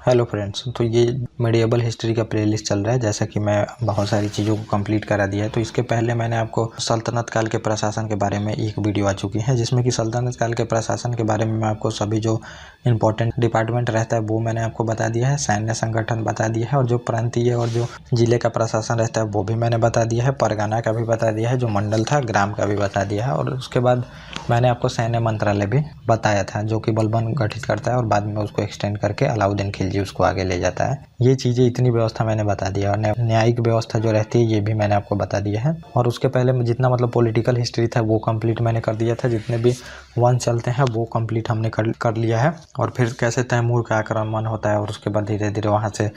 Hello friends, तो ये medieval history का प्लेलिस्ट चल रहा है। जैसा कि मैं बहुत सारी चीज़ों को कंप्लीट करा दिया है, तो इसके पहले मैंने आपको सल्तनत काल के प्रशासन के बारे में एक वीडियो आ चुकी है, जिसमें कि सल्तनत काल के प्रशासन के बारे में मैं आपको सभी जो इंपॉर्टेंट डिपार्टमेंट रहता है वो मैंने आपको बता दिया है, सैन्य संगठन बता दिया है, और जो प्रांतीय और जो जिले का प्रशासन रहता है वो भी मैंने बता दिया है, परगना का भी बता दिया है, जो मंडल था ग्राम का भी बता दिया है, और उसके बाद मैंने आपको सैन्य मंत्रालय भी बताया था, जो कि बलबन गठित करता है और बाद में उसको एक्सटेंड करके अलाउद्दीन खिलजी उसको आगे ले जाता है। ये चीज़ें इतनी व्यवस्था मैंने बता दिया, और न्यायिक व्यवस्था जो रहती है ये भी मैंने आपको बता दिया है। और उसके पहले जितना मतलब पॉलिटिकल हिस्ट्री था वो कंप्लीट मैंने कर दिया था, जितने भी वंश चलते हैं वो कंप्लीट हमने कर लिया है। और फिर कैसे तैमूर का आक्रमण होता है और उसके बाद धीरे धीरे वहाँ से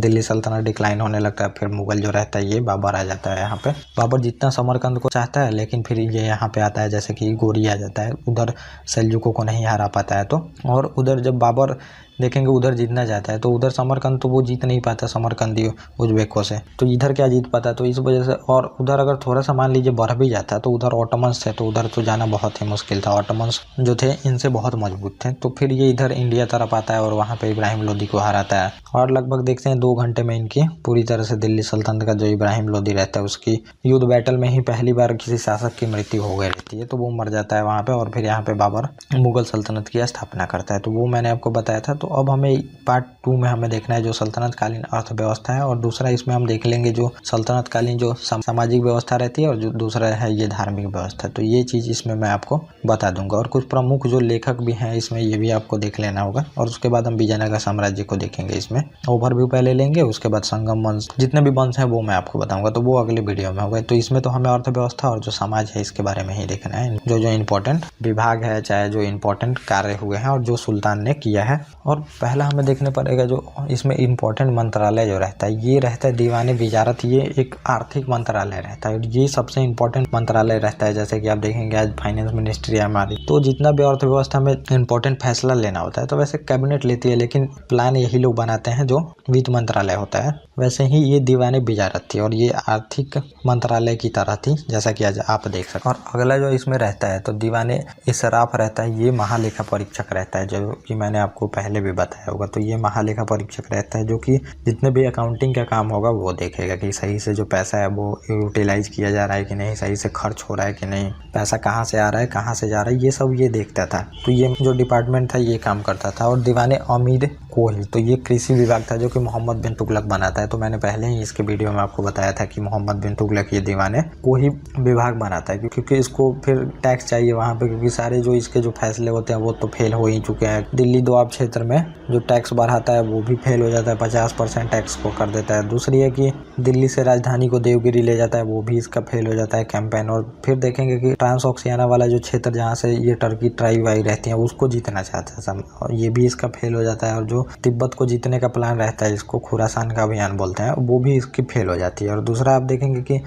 दिल्ली सल्तनत डिक्लाइन होने लगता है। फिर मुगल जो रहता है ये बाबर आ जाता है यहाँ पे। बाबर जितना समरकंद को चाहता है, लेकिन फिर ये यहाँ पे आता है, जैसे कि गोरी आ जाता है, उधर सेल्जुकों को नहीं हरा पाता है तो। और उधर जब बाबर देखेंगे उधर जीतना चाहता है, तो उधर समरकंद तो वो जीत नहीं पाता, समरकंदी उज्बेकों से, तो इधर क्या जीत पाता है, तो इस वजह से। और उधर अगर थोड़ा सा मान लीजिए बढ़ भी जाता है तो उधर ऑटोमन्स थे, तो उधर तो जाना बहुत ही मुश्किल था। ऑटोमन्स जो थे इनसे बहुत मजबूत थे, तो फिर ये इधर इंडिया तरफ आता है और वहाँ पे इब्राहिम लोदी को हराता है। और लगभग देखते हैं 2 घंटे में इनकी पूरी तरह से दिल्ली सल्तनत का जो इब्राहिम लोदी रहता है उसकी युद्ध बैटल में ही पहली बार किसी शासक की मृत्यु हो गई रहती है, तो वो मर जाता है वहाँ पे। और फिर यहाँ पे बाबर मुगल सल्तनत की स्थापना करता है, तो वो मैंने आपको बताया था। तो अब हमें पार्ट 2 में हमें देखना है जो सल्तनत कालीन अर्थव्यवस्था है, और दूसरा इसमें हम देख लेंगे जो सल्तनत कालीन जो सामाजिक व्यवस्था रहती है, और जो दूसरा है ये धार्मिक व्यवस्था। तो ये चीज़ इसमें मैं आपको बता दूंगा, और कुछ प्रमुख जो लेखक भी हैं इसमें ये भी आपको देख लेना होगा। और उसके बाद हम विजयनगर साम्राज्य को देखेंगे, इसमें ओवरव्यू पहले लेंगे, उसके बाद संगम वंश जितने भी वंश हैं वो मैं आपको बताऊंगा, तो वो अगले वीडियो में होगा। तो इसमें तो हमें अर्थव्यवस्था और जो समाज है इसके बारे में ही देखना है, जो जो इम्पोर्टेंट विभाग है, चाहे जो इम्पोर्टेंट कार्य हुए हैं और जो सुल्तान ने किया है। और पहला हमें देखने पड़ेगा जो इसमें इम्पोर्टेंट मंत्रालय जो रहता है ये रहता है दीवाने विजारत। ये एक आर्थिक मंत्रालय रहता है, ये सबसे इम्पोर्टेंट मंत्रालय रहता है। जैसे कि आप देखेंगे आज फाइनेंस मिनिस्ट्री है हमारी, तो जितना भी अर्थव्यवस्था में इम्पोर्टेंट फैसला लेना होता है तो वैसे कैबिनेट लेती है, लेकिन प्लान यही लोग बनाते हैं जो वित्त मंत्रालय होता है। वैसे ही ये दीवाने विजारत थी और ये आर्थिक मंत्रालय की तरह थी, जैसा कि आज आप देख सकते। और अगला जो इसमें रहता है तो दीवाने इसराफ रहता है, ये महालेखा परीक्षक रहता है, जो कि मैंने आपको पहले भी बताया होगा। तो ये महालेखा परीक्षक रहता है जो कि जितने भी अकाउंटिंग का काम होगा वो देखेगा कि सही से जो पैसा है वो यूटिलाइज किया जा रहा है कि नहीं, सही से खर्च हो रहा है कि नहीं, पैसा कहाँ से आ रहा है कहाँ से जा रहा है, ये सब ये देखता था। तो ये जो डिपार्टमेंट था ये काम करता था। और दीवाने अमीर कोहिल, तो ये कृषि विभाग था जो कि मोहम्मद बिन तुगलक बनाता है। तो मैंने पहले ही इसके वीडियो में आपको बताया था कि मोहम्मद बिन तुगलक ये दीवाने कोहिल विभाग बनाता है, क्योंकि इसको फिर टैक्स चाहिए वहाँ पे, क्योंकि सारे जो इसके जो फैसले होते हैं वो तो फेल हो ही चुके हैं। दिल्ली दोआब क्षेत्र में जो टैक्स बढ़ाता है वो भी फेल हो जाता है, 50% टैक्स को कर देता है। दूसरी है कि दिल्ली से राजधानी को देवगिरी ले जाता है, वो भी इसका फेल हो जाता है कैंपेन। और फिर देखेंगे कि ट्रांसऑक्सियाना वाला जो क्षेत्र जहाँ से ये टर्की ट्राइब आई रहती है उसको जीतना चाहता है, और ये भी इसका फेल हो जाता है। और जो तिब्बत को जीतने का प्लान रहता है, इसको खुरासान का अभियान बोलते हैं, वो भी इसकी फेल हो जाती है। और दूसरा आप देखेंगे कि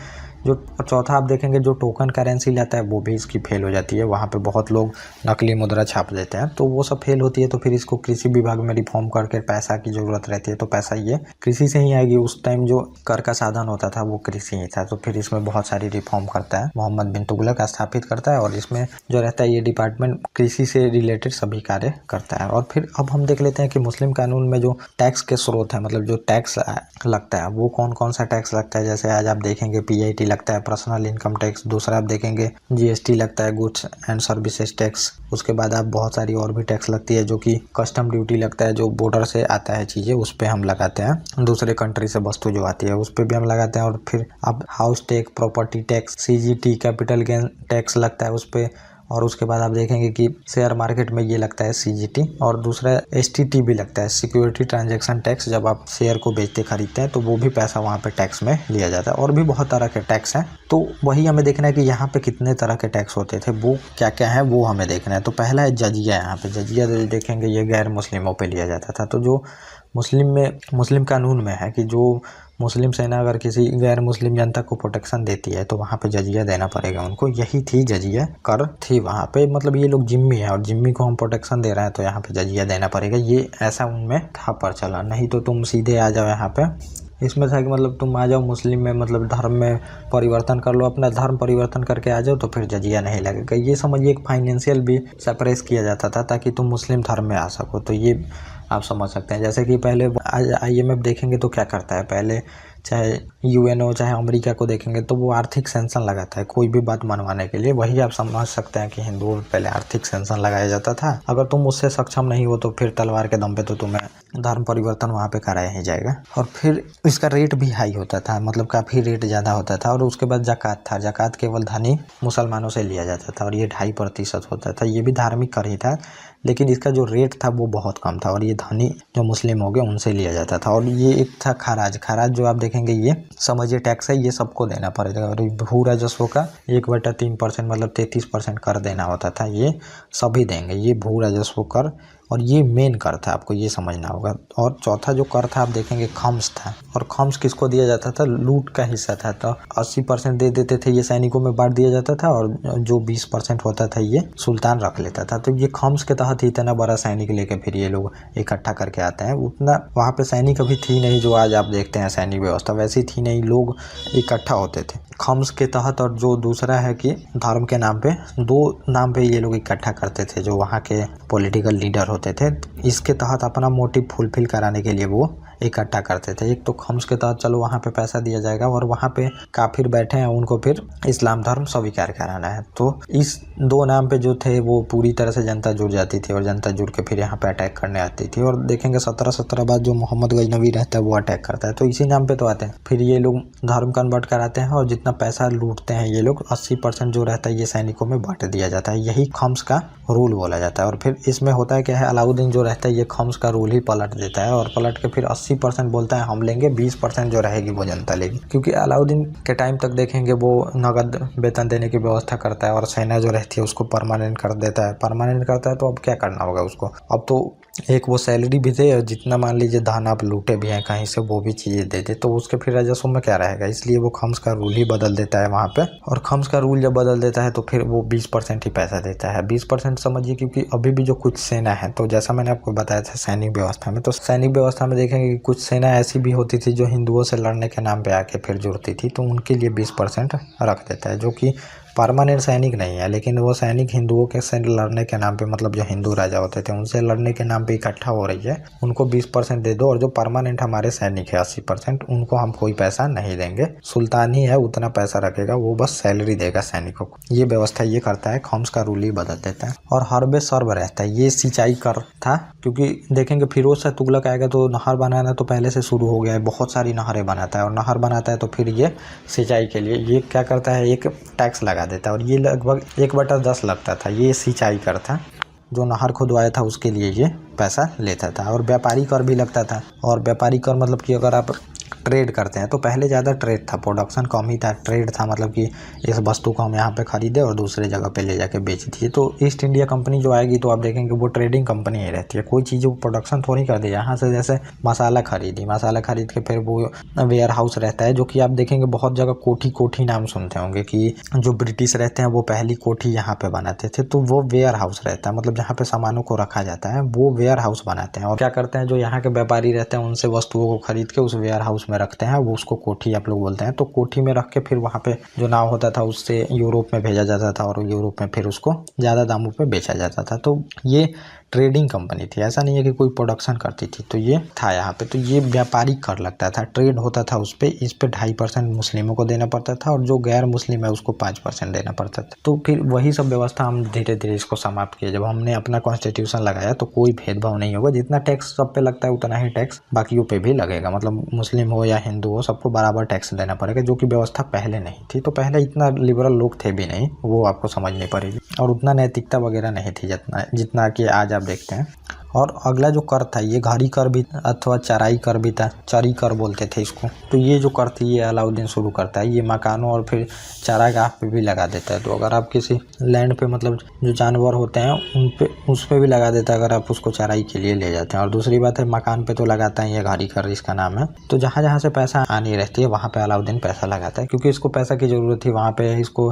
जो चौथा आप देखेंगे जो टोकन करेंसी लाता है वो भी इसकी फेल हो जाती है। वहाँ पे बहुत लोग नकली मुद्रा छाप देते हैं, तो वो सब फेल होती है। तो फिर इसको कृषि विभाग में रिफॉर्म करके पैसा की ज़रूरत रहती है, तो पैसा ये कृषि से ही आएगी। उस टाइम जो कर का साधन होता था वो कृषि ही था, तो फिर इसमें बहुत सारी रिफॉर्म करता है, मोहम्मद बिन तुगलक स्थापित करता है। और इसमें जो रहता है ये डिपार्टमेंट कृषि से रिलेटेड सभी कार्य करता है। और फिर अब हम देख लेते हैं कि मुस्लिम कानून में जो टैक्स के स्रोत है, मतलब जो टैक्स लगता है वो कौन कौन सा टैक्स लगता है। जैसे आज आप देखेंगे PIT लगता है, पर्सनल इनकम टैक्स। दूसरा आप देखेंगे GST लगता है, गुड्स एंड सर्विसेज टैक्स। उसके बाद आप बहुत सारी और भी टैक्स लगती है, जो कि कस्टम ड्यूटी लगता है, जो बॉर्डर से आता है चीज़ें उस पर हम लगाते हैं, दूसरे कंट्री से वस्तु जो आती है उस पर भी हम लगाते हैं। और फिर अब house tax, property tax, CGT capital gain tax लगता है उस पर। और उसके बाद आप देखेंगे कि शेयर मार्केट में ये लगता है CGT, और दूसरा STT भी लगता है, सिक्योरिटी ट्रांजैक्शन टैक्स। जब आप शेयर को बेचते खरीदते हैं तो वो भी पैसा वहाँ पे टैक्स में लिया जाता है। और भी बहुत तरह के टैक्स हैं, तो वही हमें देखना है कि यहाँ पे कितने तरह के टैक्स होते थे, वो क्या क्या है वो हमें देखना है। तो पहला है जजिया। यहाँ पे जजिया देखेंगे ये गैर मुस्लिमों पे लिया जाता था। तो जो मुस्लिम कानून में है कि जो मुस्लिम सेना अगर किसी गैर मुस्लिम जनता को प्रोटेक्शन देती है तो वहाँ पे जजिया देना पड़ेगा उनको। यही थी जजिया कर थी वहाँ पे, मतलब ये लोग जिम्मी है और जिम्मी को हम प्रोटेक्शन दे रहे हैं तो यहाँ पे जजिया देना पड़ेगा, ये ऐसा उनमें था प्रचलन। नहीं तो तुम सीधे आ जाओ यहाँ पे इसमें था कि मतलब तुम आ जाओ मुस्लिम में, मतलब धर्म में परिवर्तन कर लो, अपना धर्म परिवर्तन करके आ जाओ तो फिर जजिया नहीं लगेगा। ये समझिए एक फाइनेंशियल भी सप्रेस किया जाता था ताकि तुम मुस्लिम धर्म में आ सको। तो ये आप समझ सकते हैं। जैसे कि पहले IMF देखेंगे तो क्या करता है, पहले चाहे UNO चाहे अमेरिका को देखेंगे तो वो आर्थिक सेंक्शन लगाता है कोई भी बात मनवाने के लिए। वही आप समझ सकते हैं कि हिंदुओं में पहले आर्थिक सेंक्शन लगाया जाता था। अगर तुम उससे सक्षम नहीं हो तो फिर तलवार के दम पे तो तुम्हें धर्म परिवर्तन वहाँ पे कराया ही जाएगा। और फिर इसका रेट भी हाई होता था, मतलब काफ़ी रेट ज़्यादा होता था। और उसके बाद ज़कात था, ज़कात केवल धनी मुसलमानों से लिया जाता था और ये 2.5% होता था। ये भी धार्मिक कर ही था, लेकिन इसका जो रेट था वो बहुत कम था और ये धनी जो मुस्लिम हो गए उनसे लिया जाता था। और ये एक था खराज। खराज जो आप देखेंगे ये समझिए टैक्स है, ये सबको देना पड़ेगा। और भू राजस्व का 1/3% मतलब 33% कर देना होता था, ये सभी देंगे। ये भू राजस्व कर और ये मेन कर था, आपको ये समझना होगा। और चौथा जो कर था आप देखेंगे खम्स था। और खम्स किसको दिया जाता था, लूट का हिस्सा था। तो 80% दे देते थे, ये सैनिकों में बांट दिया जाता था और जो 20% होता था ये सुल्तान रख लेता था। तो ये खम्स के तहत ही इतना बड़ा सैनिक लेके फिर ये लोग इकट्ठा करके आते हैं। उतना वहाँ पे सैनिक अभी थी नहीं जो आज आप देखते हैं सैनिक व्यवस्था, वैसी थी नहीं, लोग इकट्ठा होते थे खम्स के तहत। और जो दूसरा है कि धर्म के नाम पे, 2 नाम पे ये लोग इकट्ठा करते थे जो वहाँ के पॉलिटिकल लीडर होते थे। इसके तहत अपना मोटिव फुलफिल कराने के लिए वो इकट्ठा करते थे। एक तो खम्स के तहत चलो वहाँ पे पैसा दिया जाएगा और वहाँ पे काफिर बैठे हैं, उनको फिर इस्लाम धर्म स्वीकार कराना है। तो इस 2 नाम पे जो थे वो पूरी तरह से जनता जुड़ जाती थी और जनता जुड़ के फिर यहाँ पे अटैक करने आती थी। और देखेंगे 17 बाद जो मोहम्मद गजनवी रहता है वो अटैक करता है, तो इसी नाम पे तो आते हैं। फिर ये लोग धर्म कन्वर्ट कराते हैं और जितना पैसा लूटते हैं ये लोग 80% जो रहता है ये सैनिकों में बांट दिया जाता है। यही खम्स का रूल बोला जाता है। और फिर इसमें होता है क्या है, अलाउद्दीन जो रहता है ये खम्स का रूल ही पलट देता है और पलट के फिर 80% बोलता है हम लेंगे, 20% जो रहेगी वो जनता लेगी। क्योंकि अलाउद्दीन के टाइम तक देखेंगे वो नगद वेतन देने की व्यवस्था करता है और सेना जो रहती है उसको परमानेंट कर देता है। परमानेंट करता है तो अब क्या करना होगा उसको, अब तो एक वो सैलरी भी दे और जितना मान लीजिए धन आप लूटे भी हैं कहीं से वो भी चीज़ें दे दे, तो उसके फिर राजस्व में क्या रहेगा। इसलिए वो खम्स का रूल ही बदल देता है वहाँ पे। और खम्स का रूल जब बदल देता है तो फिर वो 20% ही पैसा देता है। 20% समझिए, क्योंकि अभी भी जो कुछ सेना है, तो जैसा मैंने आपको बताया था सैनिक व्यवस्था में, तो सैनिक व्यवस्था में देखेंगे कि कुछ सेना ऐसी भी होती थी जो हिंदुओं से लड़ने के नाम पे आके फिर जुड़ती थी, तो उनके लिए 20% रख देता है, जो कि परमानेंट सैनिक नहीं है, लेकिन वो सैनिक हिंदुओं के से लड़ने के नाम पे, मतलब जो हिंदू राजा होते थे उनसे लड़ने के नाम पे इकट्ठा हो रही है, उनको 20% दे दो। और जो परमानेंट हमारे सैनिक है 80%, उनको हम कोई पैसा नहीं देंगे, सुल्तान ही है उतना पैसा रखेगा, वो बस सैलरी देगा सैनिकों को। ये व्यवस्था ये करता है, खम्स का रूल ही बदल देता है। और हर्बे सर्व रहता है, ये सिंचाई कर था। क्योंकि देखेंगे फिरोज शाह तुगलक आएगा तो नहर बनाना तो पहले से शुरू हो गया है, बहुत सारी नहरें बनाता है। और नहर बनाता है तो फिर ये सिंचाई के लिए ये क्या करता है, एक टैक्स लगा देता है। और ये लगभग 1/10 लगता था, ये सिंचाई कर था। जो नहर खुदवाया था उसके लिए ये पैसा लेता था। और व्यापारी कर भी लगता था। और व्यापारी कर मतलब कि अगर आप ट्रेड करते हैं तो पहले ज़्यादा ट्रेड था, प्रोडक्शन कम ही था, ट्रेड था, मतलब कि इस वस्तु को हम यहाँ पे खरीदे और दूसरे जगह पे ले जाके बेच दिए। तो ईस्ट इंडिया कंपनी जो आएगी तो आप देखेंगे वो ट्रेडिंग कंपनी ही रहती है, कोई चीज़ वो प्रोडक्शन थोड़ी कर दी। यहाँ से जैसे मसाला खरीद के फिर वो वेयर हाउस रहता है, जो कि आप देखेंगे बहुत जगह कोठी नाम सुनते होंगे कि जो ब्रिटिश रहते हैं वो पहली कोठी यहाँ पे बनाते थे, तो वो वेयर हाउस रहता है, मतलब जहाँ पे सामानों को रखा जाता है वो वेयर हाउस बनाते हैं। और क्या करते हैं, जो यहाँ के व्यापारी रहते हैं उनसे वस्तुओं को खरीद के उस वेयर हाउस में रखते हैं, वो उसको कोठी आप लोग बोलते हैं। तो कोठी में रख के फिर वहाँ पे जो नाव होता था उससे यूरोप में भेजा जाता था और यूरोप में फिर उसको ज़्यादा दामों पे बेचा जाता था। तो ये ट्रेडिंग कंपनी थी, ऐसा नहीं है कि कोई प्रोडक्शन करती थी। तो ये था यहाँ पे, तो ये व्यापारी कर लगता था, ट्रेड होता था उस पर। इस पे 2.5% मुस्लिमों को देना पड़ता था और जो गैर मुस्लिम है उसको 5% देना पड़ता था। तो फिर वही सब व्यवस्था हम धीरे धीरे इसको समाप्त किया। जब हमने अपना कॉन्स्टिट्यूशन लगाया तो कोई भेदभाव नहीं होगा, जितना टैक्स सब पे लगता है उतना ही टैक्स बाकियों पे भी लगेगा, मतलब मुस्लिम हो या हिंदू हो सबको बराबर टैक्स देना पड़ेगा, जो कि व्यवस्था पहले नहीं थी। तो पहले इतना लिबरल लोग थे भी नहीं, वो आपको समझनी पड़ेगी। और उतना नैतिकता वगैरह नहीं थी जितना कि आज आप देखते हैं। और अगला जो कर था ये घारी कर भी अथवा चराई कर भी था, चरी कर बोलते थे इसको। तो ये जो कर थी ये अलाउद्दीन शुरू करता है, ये मकानों और फिर चारागाह पे भी लगा देता है। तो अगर आप किसी लैंड पे, मतलब जो जानवर होते हैं उन पे, उस पे भी लगा देता है अगर आप उसको चराई के लिए ले जाते हैं। और दूसरी बात है मकान पे तो लगाता है, ये घारी कर इसका नाम है। तो जहाँ से पैसा आनी रहती है वहाँ पे अलाउद्दीन पैसा लगाता है, क्योंकि इसको पैसा की ज़रूरत थी। वहाँ पे इसको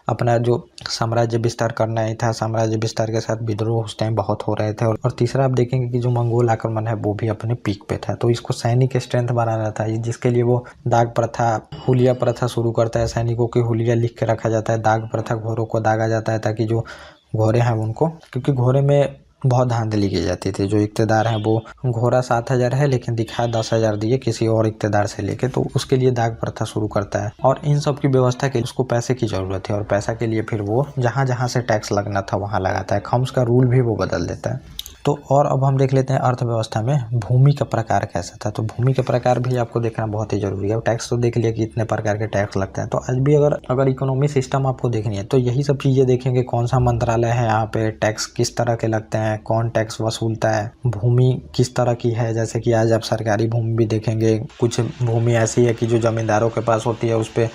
अपना जो साम्राज्य विस्तार करना ही था, साम्राज्य विस्तार के साथ विद्रोह उस टाइम बहुत हो रहे थे। और तीसरा आप देखेंगे कि जो मंगोल आक्रमण है वो भी अपने पीक पे था, तो इसको सैनिक स्ट्रेंथ बनाना था, जिसके लिए वो दाग प्रथा, हुलिया प्रथा शुरू करता है। सैनिकों की हुलिया लिख के रखा जाता है, दाग प्रथा, घोड़ों को दागा जाता है ताकि जो घोड़े हैं उनको, क्योंकि घोड़े में बहुत धांधली की जाती थी। जो इक़्तेदार है वो घोड़ा 7,000 है लेकिन दिखा 10,000 दिए किसी और इक़्तेदार से लेके, तो उसके लिए दाग प्रथा शुरू करता है। और इन सब की व्यवस्था के लिए उसको पैसे की ज़रूरत है, और पैसा के लिए फिर वो जहाँ जहाँ से टैक्स लगना था वहाँ लगाता है। खम्स का रूल भी वो बदल देता है। तो और अब हम देख लेते हैं अर्थव्यवस्था में भूमि का प्रकार कैसा था। तो भूमि के प्रकार भी आपको देखना बहुत ही जरूरी है। टैक्स तो देख लिया कि इतने प्रकार के टैक्स लगते हैं, तो आज भी अगर इकोनॉमी सिस्टम आपको देखनी है तो यही सब चीज़ें देखेंगे। कौन सा मंत्रालय है यहाँ पे, टैक्स किस तरह के लगते हैं, कौन टैक्स वसूलता है, भूमि किस तरह की है। जैसे कि आज आप सरकारी भूमि भी देखेंगे, कुछ भूमि ऐसी है कि जो जमींदारों के पास होती है, उस पर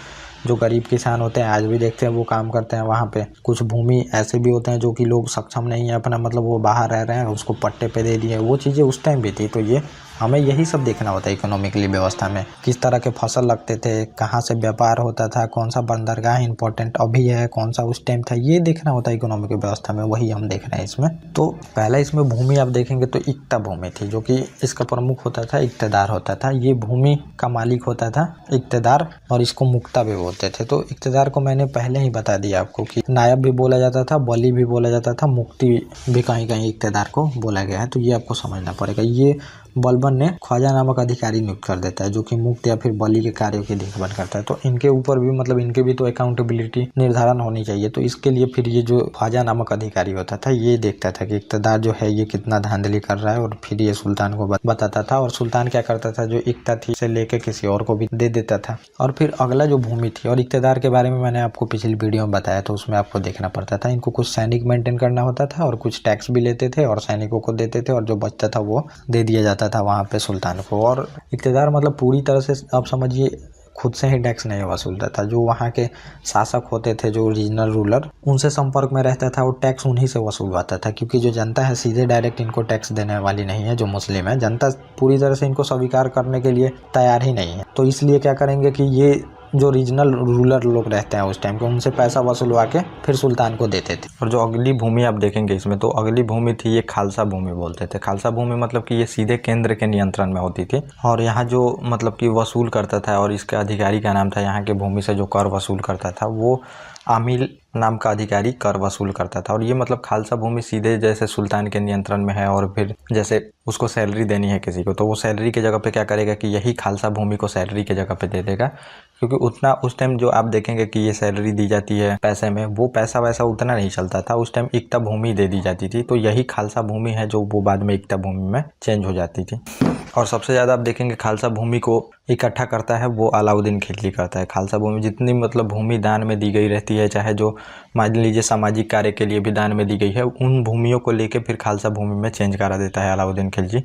जो गरीब किसान होते हैं आज भी देखते हैं वो काम करते हैं वहाँ पे। कुछ भूमि ऐसे भी होते हैं जो कि लोग सक्षम नहीं है अपना, मतलब वो बाहर रह रहे हैं, उसको पट्टे पे दे दिए। वो चीज़ें उस टाइम भी थी। तो ये हमें यही सब देखना होता है इकोनॉमिकली व्यवस्था में, किस तरह के फसल लगते थे, कहाँ से व्यापार होता था, कौन सा बंदरगाह इंपॉर्टेंट अभी है, कौन सा उस टाइम था, ये देखना होता है इकोनॉमिक व्यवस्था में। वही हम देख रहे हैं इसमें। तो पहला इसमें भूमि आप देखेंगे तो इक्ता भूमि थी, जो कि इसका प्रमुख होता था, इक़्तेदार होता था। ये भूमि का मालिक होता था इक़्तेदार, और इसको मुक्ता भी बोलते थे। तो इक़्तेदार को मैंने पहले ही बता दिया आपको कि नायब भी बोला जाता था, बली भी बोला जाता था, मुक्ति भी कहीं कहीं इक़्तेदार को बोला गया है। तो ये आपको समझना पड़ेगा। ये बलबन ने ख्वाजा नामक अधिकारी नियुक्त कर देता है, जो कि मुक्त या फिर बली के कार्यों की देखभाल करता है। तो इनके ऊपर भी मतलब इनके भी तो अकाउंटेबिलिटी निर्धारण होनी चाहिए। तो इसके लिए फिर ये जो ख्वाजा नामक अधिकारी होता था ये देखता था कि इक़्तेदार जो है ये कितना धांधली कर रहा है, और फिर ये सुल्तान को बताता था। और सुल्तान क्या करता था, जो इक्ता थी से लेके किसी और को भी दे देता था। और फिर अगला जो भूमि थी, और इक़्तेदार के बारे में मैंने आपको पिछली वीडियो में बताया, तो उसमें आपको देखना पड़ता था। इनको कुछ सैनिक मेंटेन करना होता था, और कुछ टैक्स भी लेते थे और सैनिकों को देते थे, और जो बचता था वो दे दिया जाता था वहाँ पे सुल्तान को। और इक़्तेदार मतलब पूरी तरह से आप समझिए खुद से ही टैक्स नहीं वसूलता था। जो वहाँ के शासक होते थे, जो रीजनल रूलर, उनसे संपर्क में रहता था, और टैक्स उन्हीं से वसूलवाता था। क्योंकि जो जनता है सीधे डायरेक्ट इनको टैक्स देने वाली नहीं है। जो मुस्लिम है, जनता पूरी तरह से इनको स्वीकार करने के लिए तैयार ही नहीं है। तो इसलिए क्या करेंगे कि ये जो रीजनल रूलर लोग रहते हैं उस टाइम के, उनसे पैसा वसूलवा के फिर सुल्तान को देते थे। और जो अगली भूमि आप देखेंगे इसमें, तो अगली भूमि थी ये खालसा भूमि बोलते थे। खालसा भूमि मतलब कि ये सीधे केंद्र के नियंत्रण में होती थी, और यहाँ जो मतलब कि वसूल करता था, और इसके अधिकारी का नाम था, यहाँ के भूमि से जो कर वसूल करता था वो आमिल नाम का अधिकारी कर वसूल करता था। और ये मतलब खालसा भूमि सीधे जैसे सुल्तान के नियंत्रण में है, और फिर जैसे उसको सैलरी देनी है किसी को, तो वो सैलरी के जगह पे क्या करेगा कि यही खालसा भूमि को सैलरी के जगह पे दे देगा। क्योंकि उतना उस टाइम जो आप देखेंगे कि ये सैलरी दी जाती है पैसे में, वो पैसा वैसा उतना नहीं चलता था। उस टाइम इक्ता भूमि दे दी जाती थी। तो यही खालसा भूमि है जो वो बाद में इक्ता भूमि में चेंज हो जाती थी। और सबसे ज़्यादा आप देखेंगे खालसा भूमि को इकट्ठा करता है वो अलाउद्दीन खिलजी करता है। खालसा भूमि जितनी मतलब भूमि दान में दी गई रहती है, चाहे जो मान लीजिए सामाजिक कार्य के लिए भी दान में दी गई है, उन भूमियों को लेके फिर खालसा भूमि में चेंज करा देता है अलाउद्दीन खिलजी,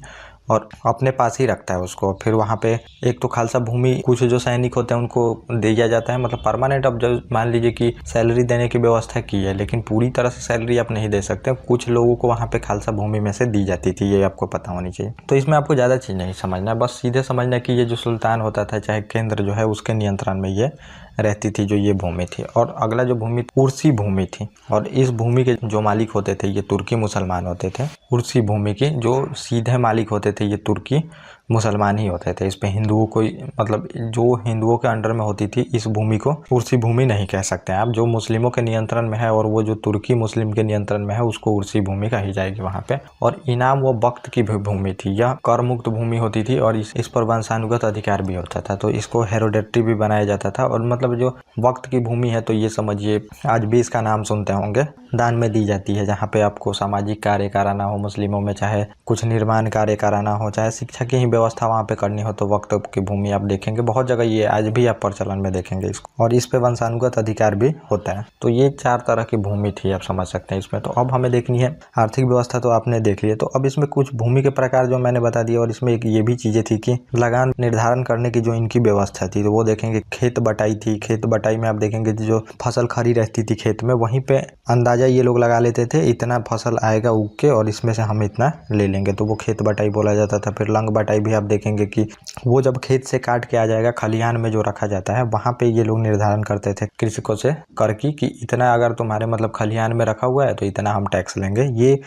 और अपने पास ही रखता है उसको। फिर वहाँ पे एक तो खालसा भूमि कुछ जो सैनिक होते हैं उनको दिया जाता है, मतलब परमानेंट। अब जब मान लीजिए कि सैलरी देने की व्यवस्था की है, लेकिन पूरी तरह से सैलरी आप नहीं दे सकते, कुछ लोगों को वहाँ पे खालसा भूमि में से दी जाती थी, ये आपको पता होनी चाहिए। तो इसमें आपको ज़्यादा चीज़ नहीं समझना, बस सीधे समझना कि ये जो सुल्तान होता था, चाहे केंद्र जो है उसके नियंत्रण में ये रहती थी जो ये भूमि थी। और अगला जो भूमि उर्सी भूमि थी, और इस भूमि के जो मालिक होते थे ये तुर्की मुसलमान होते थे। उर्सी भूमि के जो सीधे मालिक होते थे ये तुर्की मुसलमान ही होते थे। इस पे हिंदुओं को मतलब जो हिंदुओं के अंडर में होती थी इस भूमि को उर्सी भूमि नहीं कह सकते आप। जो मुस्लिमों के नियंत्रण में है और वो जो तुर्की मुस्लिम के नियंत्रण में है उसको उर्सी भूमि कही जाएगी वहाँ पे। और इनाम व वक्त की भूमि थी, यह कर मुक्त भूमि होती थी, और इस पर वंशानुगत अधिकार भी होता था। तो इसको हेरोडेटरी भी बनाया जाता था। और मतलब जो वक्त की भूमि है तो ये समझिए आज भी इसका नाम सुनते होंगे, दान में दी जाती है। जहाँ पे आपको सामाजिक कार्य कराना हो मुस्लिमों में, चाहे कुछ निर्माण कार्य कराना हो, चाहे शिक्षा की ही व्यवस्था वहाँ पे करनी हो, तो वक्त की भूमि आप देखेंगे बहुत जगह ये आज भी आप प्रचलन में देखेंगे इसको। और इस पे वंशानुगत अधिकार भी होता है। तो ये 4 तरह की भूमि थी, आप समझ सकते हैं इसमें। तो अब हमें देखनी है आर्थिक व्यवस्था, तो आपने देख लिया। तो अब इसमें कुछ भूमि के प्रकार जो मैंने बता दिया, और इसमें एक ये भी चीजें थी कि लगान निर्धारण करने की जो इनकी व्यवस्था थी, तो वो देखेंगे। खेत बटाई थी, खेत बटाई में आप देखेंगे जो फसल खड़ी रहती थी खेत में, वहीं पे अंदाजा ये लोग लगा लेते थे इतना फसल आएगा उग के और इसमें से हम इतना ले लेंगे, तो वो खेत बटाई बोला जाता था। फिर लंग बटाई भी भी आप देखेंगे कि वो जब खेत से काट के आ जाएगा, खलिहान में जो रखा जाता है, वहाँ पे ये लोग निर्धारण करते थे कृषकों से कर की कि इतना अगर तुम्हारे मतलब खलिहान में रखा हुआ है तो इतना हम टैक्स लेंगे। ये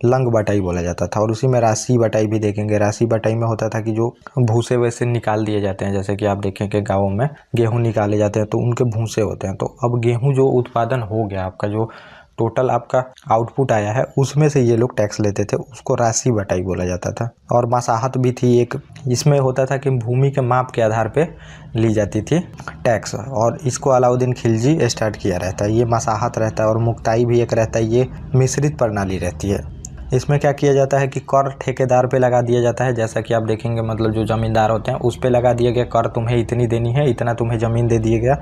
लंग बटाई बोला जाता था। और उसी में राशि बटाई भी देखेंगे। राशि बटाई में होता था कि जो भूसे वैसे निकाल दिए जाते हैं, जैसे कि आप देखें कि गाँवों में गेहूँ निकाले जाते हैं तो उनके भूसे होते हैं। तो अब गेहूँ जो उत्पादन हो गया आपका, जो टोटल आपका आउटपुट आया है, उसमें से ये लोग टैक्स लेते थे, उसको राशि बटाई बोला जाता था। और मसाहत भी थी एक, इसमें होता था कि भूमि के माप के आधार पे ली जाती थी टैक्स, और इसको अलाउद्दीन खिलजी स्टार्ट किया रहता है। ये मसाहत रहता है और मुक्ताई भी एक रहता है, ये मिश्रित प्रणाली रहती है। इसमें क्या किया जाता है कि कर ठेकेदार पे लगा दिया जाता है, जैसा कि आप देखेंगे मतलब जो ज़मींदार होते हैं उस पे लगा दिया गया कर, तुम्हें इतनी देनी है, इतना तुम्हें ज़मीन दे दिया गया,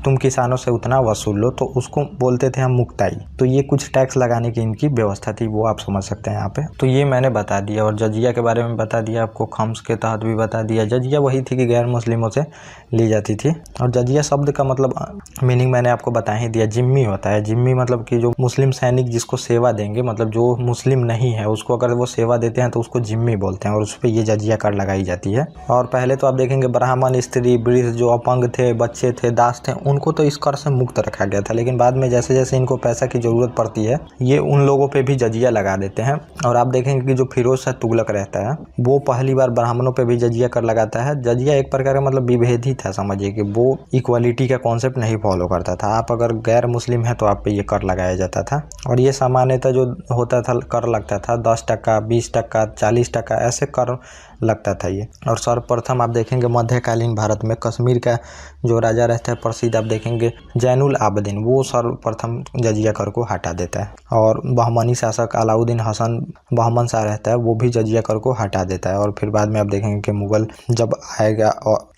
तुम किसानों से उतना वसूल लो, तो उसको बोलते थे हम मुक्ताई। तो ये कुछ टैक्स लगाने की इनकी व्यवस्था थी, वो आप समझ सकते हैं यहाँ पे। तो ये मैंने बता दिया, और जजिया के बारे में बता दिया आपको, खम्स के तहत भी बता दिया। जजिया वही थी कि गैर मुस्लिमों से ली जाती थी। और जजिया शब्द का मतलब मीनिंग मैंने आपको बता ही दिया, जिम्मी होता है। जिम्मी मतलब कि जो मुस्लिम सैनिक जिसको सेवा देंगे, मतलब जो मुस्लिम नहीं है उसको अगर वो सेवा देते हैं तो उसको जिम्मी बोलते हैं, और उस पर ये जजिया कर लगाई जाती है। और पहले तो आप देखेंगे ब्राह्मण, स्त्री, वृद्ध, जो अपंग थे, बच्चे थे, दास थे, उनको तो इस कर से मुक्त रखा गया था। लेकिन बाद में जैसे जैसे इनको पैसा की जरूरत पड़ती है, ये उन लोगों पे भी जजिया लगा देते हैं। और आप देखेंगे कि जो फिरोज शाह तुगलक रहता है, वो पहली बार ब्राह्मणों पे भी जजिया कर लगाता है। जजिया एक प्रकार का मतलब विभेदी था, समझिए कि वो इक्वालिटी का कॉन्सेप्ट नहीं फॉलो करता था। आप अगर गैर मुस्लिम है तो आप पे ये कर लगाया जाता था। और ये सामान्यतः जो होता था कर लगता था 10%, 20%, 40% ऐसे कर लगता था ये। और सर्वप्रथम आप देखेंगे मध्यकालीन भारत में कश्मीर का जो राजा रहता है प्रसिद्ध, आप देखेंगे जैनुल आबदीन, वो सर्वप्रथम जजिया कर को हटा देता है। और बहमनी शासक अलाउद्दीन हसन बहमन शाह रहता है, वो भी जजिया कर को हटा देता है। और फिर बाद में आप देखेंगे कि मुगल जब आएगा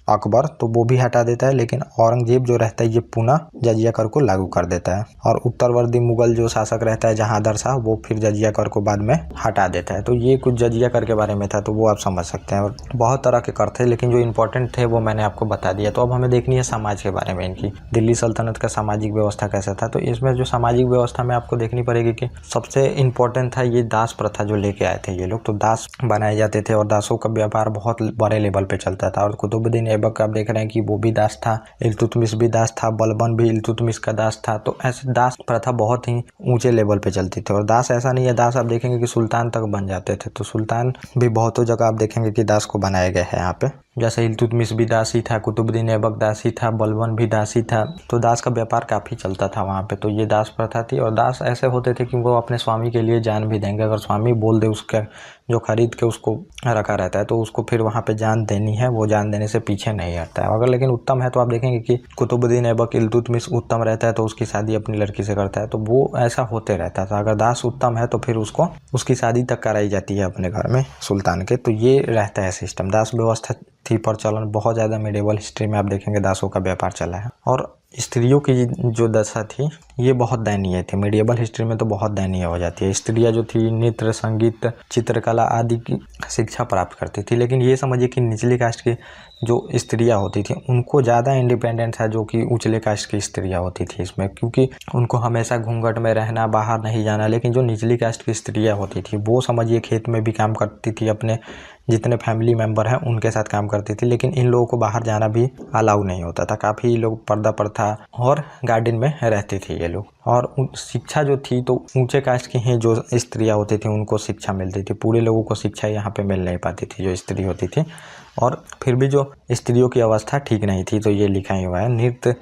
अकबर, तो वो भी हटा देता है। लेकिन औरंगजेब जो रहता है ये पुनः जजिया कर को लागू कर देता है। और उत्तरवर्ती मुगल जो शासक रहता है जहांगीर शाह, वो फिर जजिया कर को बाद में हटा देता है। तो ये कुछ जजिया कर के बारे में था, तो वो आप समझ सकते हैं। और बहुत तरह के कर थे, लेकिन जो इंपॉर्टेंट थे वो मैंने आपको बता दिया। तो अब हमें देखनी है समाज के बारे में, इनकी दिल्ली सल्तनत का सामाजिक व्यवस्था कैसा था। तो इसमें जो सामाजिक व्यवस्था में आपको देखनी पड़ेगी कि सबसे इम्पोर्टेंट था ये दास प्रथा जो लेके आए थे ये लोग। तो दास बनाए जाते थे और दासों का व्यापार बहुत बड़े लेवल पे चलता था। और कुतुबुद्दीन ऐबक आप देख रहे हैं कि वो भी दास था, इल्तुतमिश भी दास था, बलबन भी इल्तुतमिश का दास था। तो ऐसे दास प्रथा बहुत ही ऊंचे लेवल पे चलती थी। और दास ऐसा नहीं है, दास आप देखेंगे कि सुल्तान तक बन जाते थे। तो सुल्तान भी बहुतों जगह आप देखेंगे कि दास को बनाया गया है यहाँ पे। जैसे इल्तुतमिश भी दासी था, कुतुबुद्दीन ऐबक दासी था, बलबन भी दासी था। तो दास का व्यापार काफ़ी चलता था वहाँ पे। तो ये दास प्रथा थी। और दास ऐसे होते थे कि वो अपने स्वामी के लिए जान भी देंगे। अगर स्वामी बोल दे, उसका जो खरीद के उसको रखा रहता है, तो उसको फिर वहाँ पे जान देनी है, वो जान देने से पीछे नहीं हटता है। अगर लेकिन उत्तम है तो आप देखेंगे कि कुतुबुद्दीन ऐबक इल्तुतमिश उत्तम रहता है तो उसकी शादी अपनी लड़की से करता है। तो वो ऐसा होते रहता था। अगर दास उत्तम है तो फिर उसको उसकी शादी तक कराई जाती है अपने घर में सुल्तान के। तो ये रहता है सिस्टम। दास व्यवस्था थी प्रचलन बहुत ज़्यादा। मिडिवल हिस्ट्री में आप देखेंगे दासों का व्यापार चला है। और स्त्रियों की जो दशा थी ये बहुत दयनीय थी। मिडिवल हिस्ट्री में तो बहुत दयनीय हो जाती है। स्त्रियाँ जो थी नृत्य, संगीत, चित्रकला आदि की शिक्षा प्राप्त करती थी। लेकिन ये समझिए कि निचली कास्ट की जो स्त्रियाँ होती थी उनको ज़्यादा इंडिपेंडेंट था जो कि उचले कास्ट की स्त्रियाँ होती थी इसमें, क्योंकि उनको हमेशा घूंघट में रहना, बाहर नहीं जाना। लेकिन जो निचली कास्ट की स्त्रियाँ होती थी वो समझिए खेत में भी काम करती थी, अपने जितने फैमिली मेम्बर हैं उनके साथ काम करती थी। लेकिन इन लोगों को बाहर जाना भी अलाउ नहीं होता था। काफ़ी लोग पर्दा प्रथा और गार्डन में रहते थे ये लोग। और शिक्षा जो थी तो ऊंचे कास्ट की ही जो स्त्रियाँ होती थी उनको शिक्षा मिलती थी। पूरे लोगों को शिक्षा यहाँ पे मिल नहीं पाती थी जो स्त्री होती थी। और फिर भी जो स्त्रियों की अवस्था ठीक नहीं थी, तो ये लिखा ही हुआ है। नृत्य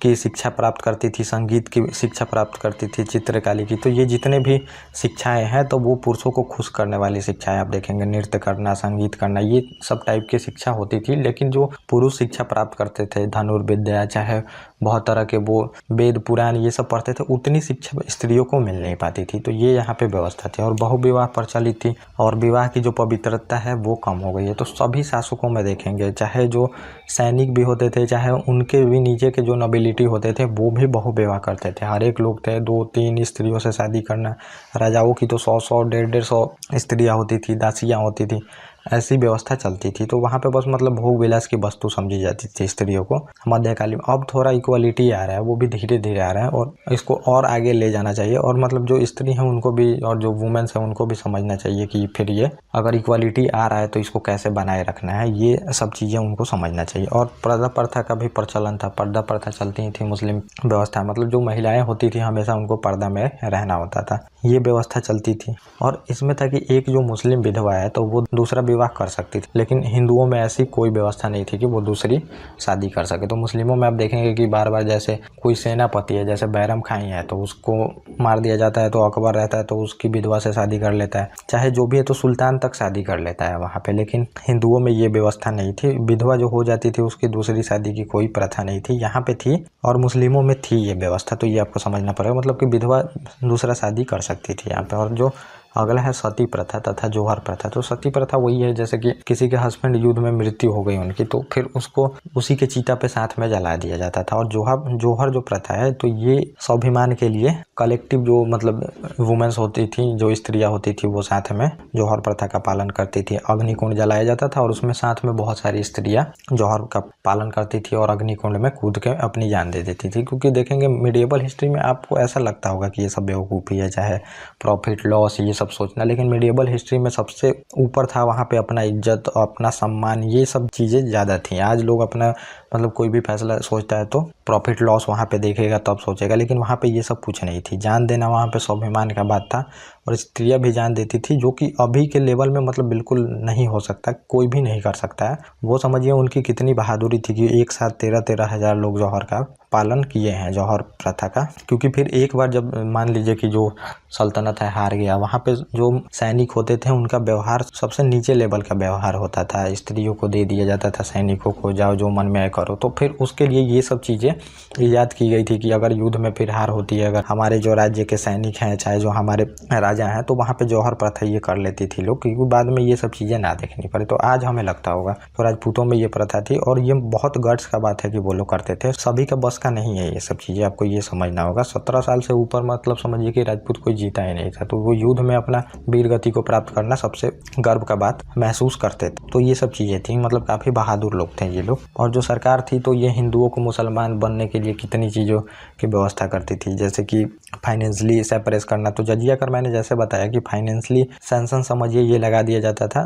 की शिक्षा प्राप्त करती थी, संगीत की शिक्षा प्राप्त करती थी, चित्रकारी की। तो ये जितने भी शिक्षाएं हैं तो वो पुरुषों को खुश करने वाली शिक्षाएं आप देखेंगे। नृत्य करना, संगीत करना, ये सब टाइप की शिक्षा होती थी। लेकिन जो पुरुष शिक्षा प्राप्त करते थे, धनुर्विद्या, चाहे बहुत तरह के वो वेद पुराण ये सब पढ़ते थे, उतनी शिक्षा स्त्रियों को मिल नहीं पाती थी। तो ये यहाँ पे व्यवस्था थी। और बहुविवाह प्रचलित थी और विवाह की जो पवित्रता है वो कम हो गई है। तो सभी शासकों में देखेंगे, चाहे जो सैनिक भी होते थे, चाहे उनके भी नीचे के जो नोबिलिटी होते थे, वो भी बहुविवाह करते थे। हर एक लोग थे 2-3 स्त्रियों से शादी करना। राजाओं की तो 100-100, 150-150 स्त्रियाँ होती थी, दासियाँ होती थी। ऐसी व्यवस्था चलती थी। तो वहाँ पे बस मतलब भोग विलास की वस्तु समझी जाती थी स्त्रियों को मध्यकालीन। अब थोड़ा इक्वालिटी आ रहा है, वो भी धीरे धीरे आ रहा है और इसको और आगे ले जाना चाहिए। और मतलब जो स्त्री हैं उनको भी और जो वुमेन्स हैं उनको भी समझना चाहिए कि फिर ये अगर इक्वालिटी आ रहा है तो इसको कैसे बनाए रखना है, ये सब चीज़ें उनको समझना चाहिए। और पर्दा प्रथा का भी प्रचलन था, पर्दा प्रथा चलती थी मुस्लिम व्यवस्था, मतलब जो महिलाएं होती थी हमेशा उनको पर्दा में रहना होता था, ये व्यवस्था चलती थी। और इसमें था कि एक जो मुस्लिम विधवा है तो वो दूसरा विवाह कर सकती थी, लेकिन हिंदुओं में ऐसी कोई व्यवस्था नहीं थी कि वो दूसरी शादी कर सके। तो मुस्लिमों में आप देखेंगे कि बार बार जैसे कोई सेनापति है, जैसे बैरम खाई है तो उसको मार दिया जाता है, तो अकबर रहता है तो उसकी विधवा से शादी कर लेता है, चाहे जो भी है, तो सुल्तान तक शादी कर लेता है वहाँ पे। लेकिन हिंदुओं में ये व्यवस्था नहीं थी, विधवा जो हो जाती थी उसकी दूसरी शादी की कोई प्रथा नहीं थी, यहाँ पे थी और मुस्लिमों में थी ये व्यवस्था। तो ये आपको समझना पड़ेगा, मतलब कि विधवा दूसरा शादी कर सकती थी यहाँ पे। और जो अगला है सती प्रथा तथा जोहर प्रथा। तो सती प्रथा वही है जैसे कि किसी के हस्बैंड युद्ध में मृत्यु हो गई उनकी, तो फिर उसको उसी के चिता पे साथ में जला दिया जाता था। और जोहर जो प्रथा है तो ये स्वाभिमान के लिए कलेक्टिव जो मतलब वुमेन्स होती थी, जो स्त्रियां होती थी, वो साथ में जौहर प्रथा का पालन करती थी। अग्निकुंड जलाया जाता था और उसमें साथ में बहुत सारी स्त्रियां जौहर का पालन करती थी और अग्निकुंड में कूद के अपनी जान दे देती थी। क्योंकि देखेंगे मिडिएबल हिस्ट्री में आपको ऐसा लगता होगा कि ये सब बेवकूफ़ी है, चाहे प्रॉफिट लॉस ये सब सोचना, लेकिन मिडिएबल हिस्ट्री में सबसे ऊपर था वहाँ पे अपना इज्जत, अपना सम्मान, ये सब चीज़ें ज़्यादा थी। आज लोग अपना मतलब कोई भी फैसला सोचता है तो प्रॉफिट लॉस वहाँ पे देखेगा तब सोचेगा, लेकिन वहाँ पे ये सब कुछ नहीं थी। जान देना वहाँ पे स्वाभिमान का बात था और स्त्रियाँ भी जान देती थी, जो कि अभी के लेवल में मतलब बिल्कुल नहीं हो सकता, कोई भी नहीं कर सकता है। वो समझिए उनकी कितनी बहादुरी थी कि एक साथ 13-13 हज़ार लोग जौहर का पालन किए हैं, जौहर प्रथा का। क्योंकि फिर एक बार जब मान लीजिए कि जो सल्तनत है हार गया, वहाँ पे जो सैनिक होते थे उनका व्यवहार सबसे नीचे लेवल का व्यवहार होता था, स्त्रियों को दे दिया जाता था, सैनिकों को जाओ जो मन में आए करो। तो फिर उसके लिए ये सब चीज़ें ईजाद की गई थी कि अगर युद्ध में फिर हार होती है, अगर हमारे जो राज्य के सैनिक हैं, चाहे जो हमारे राजा हैं, तो वहाँ पे जौहर प्रथा ये कर लेती थी लोग, क्योंकि बाद में ये सब चीज़ें ना देखनी पड़े। तो आज हमें लगता होगा तो राजपूतों में ये प्रथा थी और ये बहुत गट्स का बात है कि वो लोग करते थे। सभी का बस का नहीं है ये सब चीज़ें, आपको ये समझना होगा। 17 साल से ऊपर मतलब समझिए कि राजपूत कोई जीता ही नहीं था, तो वो युद्ध में अपना वीर गति को प्राप्त करना सबसे गर्व का बात महसूस करते थे। तो ये सब चीज़ें थी, मतलब काफ़ी बहादुर लोग थे ये लोग। और जो सरकार थी तो ये हिंदुओं को मुसलमान बनने के लिए कितनी चीज़ों की व्यवस्था करती थी, जैसे कि फाइनेंशियली सेपरेट करना। तो जजिया कर मैंने जैसे बताया कि फाइनेंशियली सैंक्शन समझिए ये लगा दिया जाता था,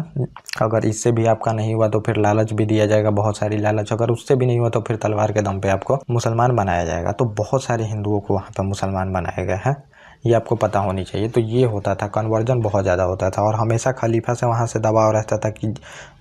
अगर इससे भी आपका नहीं हुआ तो फिर लालच भी दिया जाएगा, बहुत सारी लालच, अगर उससे भी नहीं हुआ तो फिर तलवार के दम पे आपको मुसलमान बनाया जाएगा। तो बहुत सारे हिंदुओं को वहाँ पर मुसलमान बनाया गया है, ये आपको पता होनी चाहिए। तो ये होता था, कन्वर्जन बहुत ज़्यादा होता था और हमेशा खलीफा से वहाँ से दबाव रहता था कि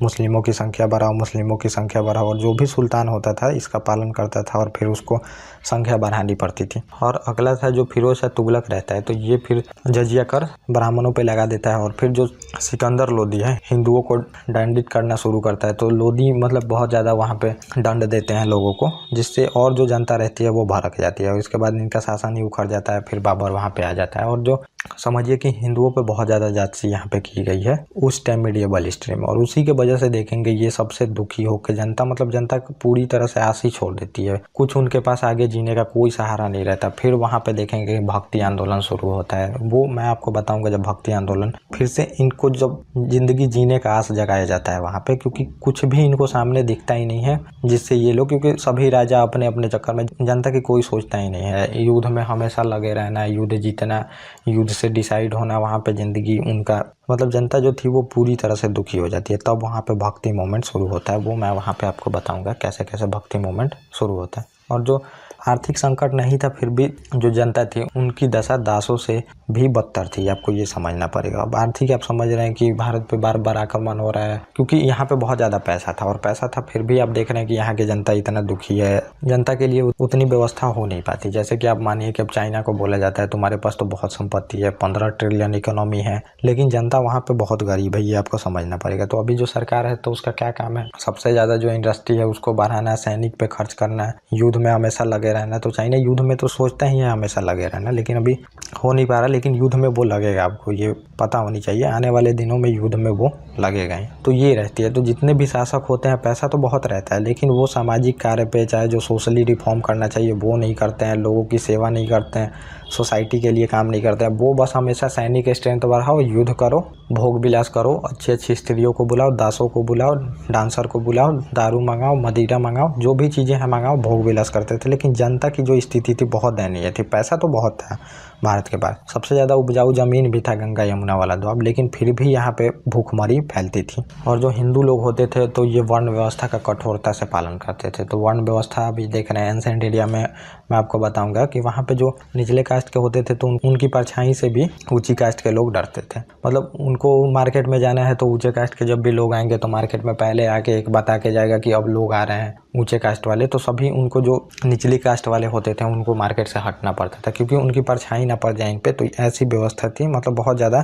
मुस्लिमों की संख्या बढ़ाओ, मुस्लिमों की संख्या बढ़ाओ। और जो भी सुल्तान होता था इसका पालन करता था और फिर उसको संख्या बढ़ानी पड़ती थी। और अगला था जो फिरोज शाह तुगलक रहता है, तो ये फिर जजिया कर ब्राह्मणों पे लगा देता है। और फिर जो सिकंदर लोदी है हिंदुओं को दंडित करना शुरू करता है। तो लोदी मतलब बहुत ज़्यादा वहाँ पे दंड देते हैं लोगों को, जिससे और जो जनता रहती है वो भड़क जाती है और इसके बाद इनका शासन ही उखड़ जाता है, फिर बाबर वहाँ पे आ जाता है। और जो समझिए कि हिंदुओं पे बहुत ज़्यादा जाति यहाँ पे की गई है उस टाइम मिडिएबल हिस्ट्री में, और उसी के वजह से देखेंगे ये सबसे दुखी होकर जनता मतलब जनता पूरी तरह से आस ही छोड़ देती है, कुछ उनके पास आगे जीने का कोई सहारा नहीं रहता। फिर वहाँ पे देखेंगे भक्ति आंदोलन शुरू होता है, वो मैं आपको बताऊंगा जब भक्ति आंदोलन फिर से इनको जब जिंदगी जीने का आस जगाया जाता है वहाँ पे, क्योंकि कुछ भी इनको सामने दिखता ही नहीं है जिससे ये लोग, क्योंकि सभी राजा अपने अपने चक्कर में, जनता की कोई सोचता ही नहीं है, युद्ध में हमेशा लगे रहना, युद्ध जीतना, युद्ध से डिसाइड होना, वहाँ पे ज़िंदगी उनका मतलब जनता जो थी वो पूरी तरह से दुखी हो जाती है। तब वहाँ पे भक्ति मोमेंट शुरू होता है, वो मैं वहाँ पे आपको बताऊंगा कैसे कैसे भक्ति मोमेंट शुरू होता है। और जो आर्थिक संकट नहीं था फिर भी जो जनता थी उनकी दशा दासों से भी बदतर थी, आपको ये समझना पड़ेगा। अब आर्थिक आप समझ रहे हैं कि भारत पे बार बार आक्रमण हो रहा है क्योंकि यहाँ पे बहुत ज़्यादा पैसा था, और पैसा था फिर भी आप देख रहे हैं कि यहाँ की जनता इतना दुखी है, जनता के लिए उतनी व्यवस्था हो नहीं पाती। जैसे कि आप मानिए कि अब चाइना को बोला जाता है तुम्हारे पास तो बहुत संपत्ति है, 15 ट्रिलियन इकोनॉमी है, लेकिन जनता वहाँ पे बहुत गरीब है, ये आपको समझना पड़ेगा। तो अभी जो सरकार है तो उसका क्या काम है, सबसे ज़्यादा जो इंडस्ट्री है उसको बढ़ाना, सैनिक पे खर्च करना, युद्ध में हमेशा लगे रहना। तो चाइना युद्ध में तो सोचता ही है हमेशा लगे रहना, लेकिन अभी हो नहीं पा रहा, लेकिन युद्ध में वो लगेगा, आपको ये पता होनी चाहिए, आने वाले दिनों में युद्ध में वो लगेगा ही। तो ये रहती है। तो जितने भी शासक होते हैं पैसा तो बहुत रहता है, लेकिन वो सामाजिक कार्य पे, चाहे जो सोशली रिफॉर्म करना चाहिए वो नहीं करते हैं, लोगों की सेवा नहीं करते हैं, सोसाइटी के लिए काम नहीं करते हैं। वो बस हमेशा सैनिक स्ट्रेंथ बढ़ाओ, युद्ध करो, भोग विलास करो, अच्छी अच्छी स्त्रियों को बुलाओ, दासों को बुलाओ, डांसर को बुलाओ, दारू मंगाओ, मदिरा मंगाओ, जो भी चीज़ें हैं मंगाओ, भोग विलास करते थे। लेकिन जनता की जो स्थिति थी बहुत दयनीय थी। पैसा तो बहुत था भारत के पास, सबसे ज़्यादा उपजाऊ ज़मीन भी था गंगा यमुना वाला द्वाब, लेकिन फिर भी यहाँ पे भूखमरी फैलती थी। और जो हिंदू लोग होते थे तो ये वर्ण व्यवस्था का कठोरता से पालन करते थे। तो वर्ण व्यवस्था अभी देख रहे हैं एंसेंट इंडिया में, मैं आपको बताऊंगा कि वहाँ पे जो निचले कास्ट के होते थे तो उनकी परछाई से भी ऊंची कास्ट के लोग डरते थे। मतलब उनको मार्केट में जाना है तो ऊंचे कास्ट के जब भी लोग आएंगे तो मार्केट में पहले आके एक बता के जाएगा कि अब लोग आ रहे हैं ऊंचे कास्ट वाले, तो सभी उनको जो निचली कास्ट वाले होते थे उनको मार्केट से हटना पड़ता था, क्योंकि उनकी परछाई ना पड़ जाए इन पे। तो ऐसी व्यवस्था थी, मतलब बहुत ज़्यादा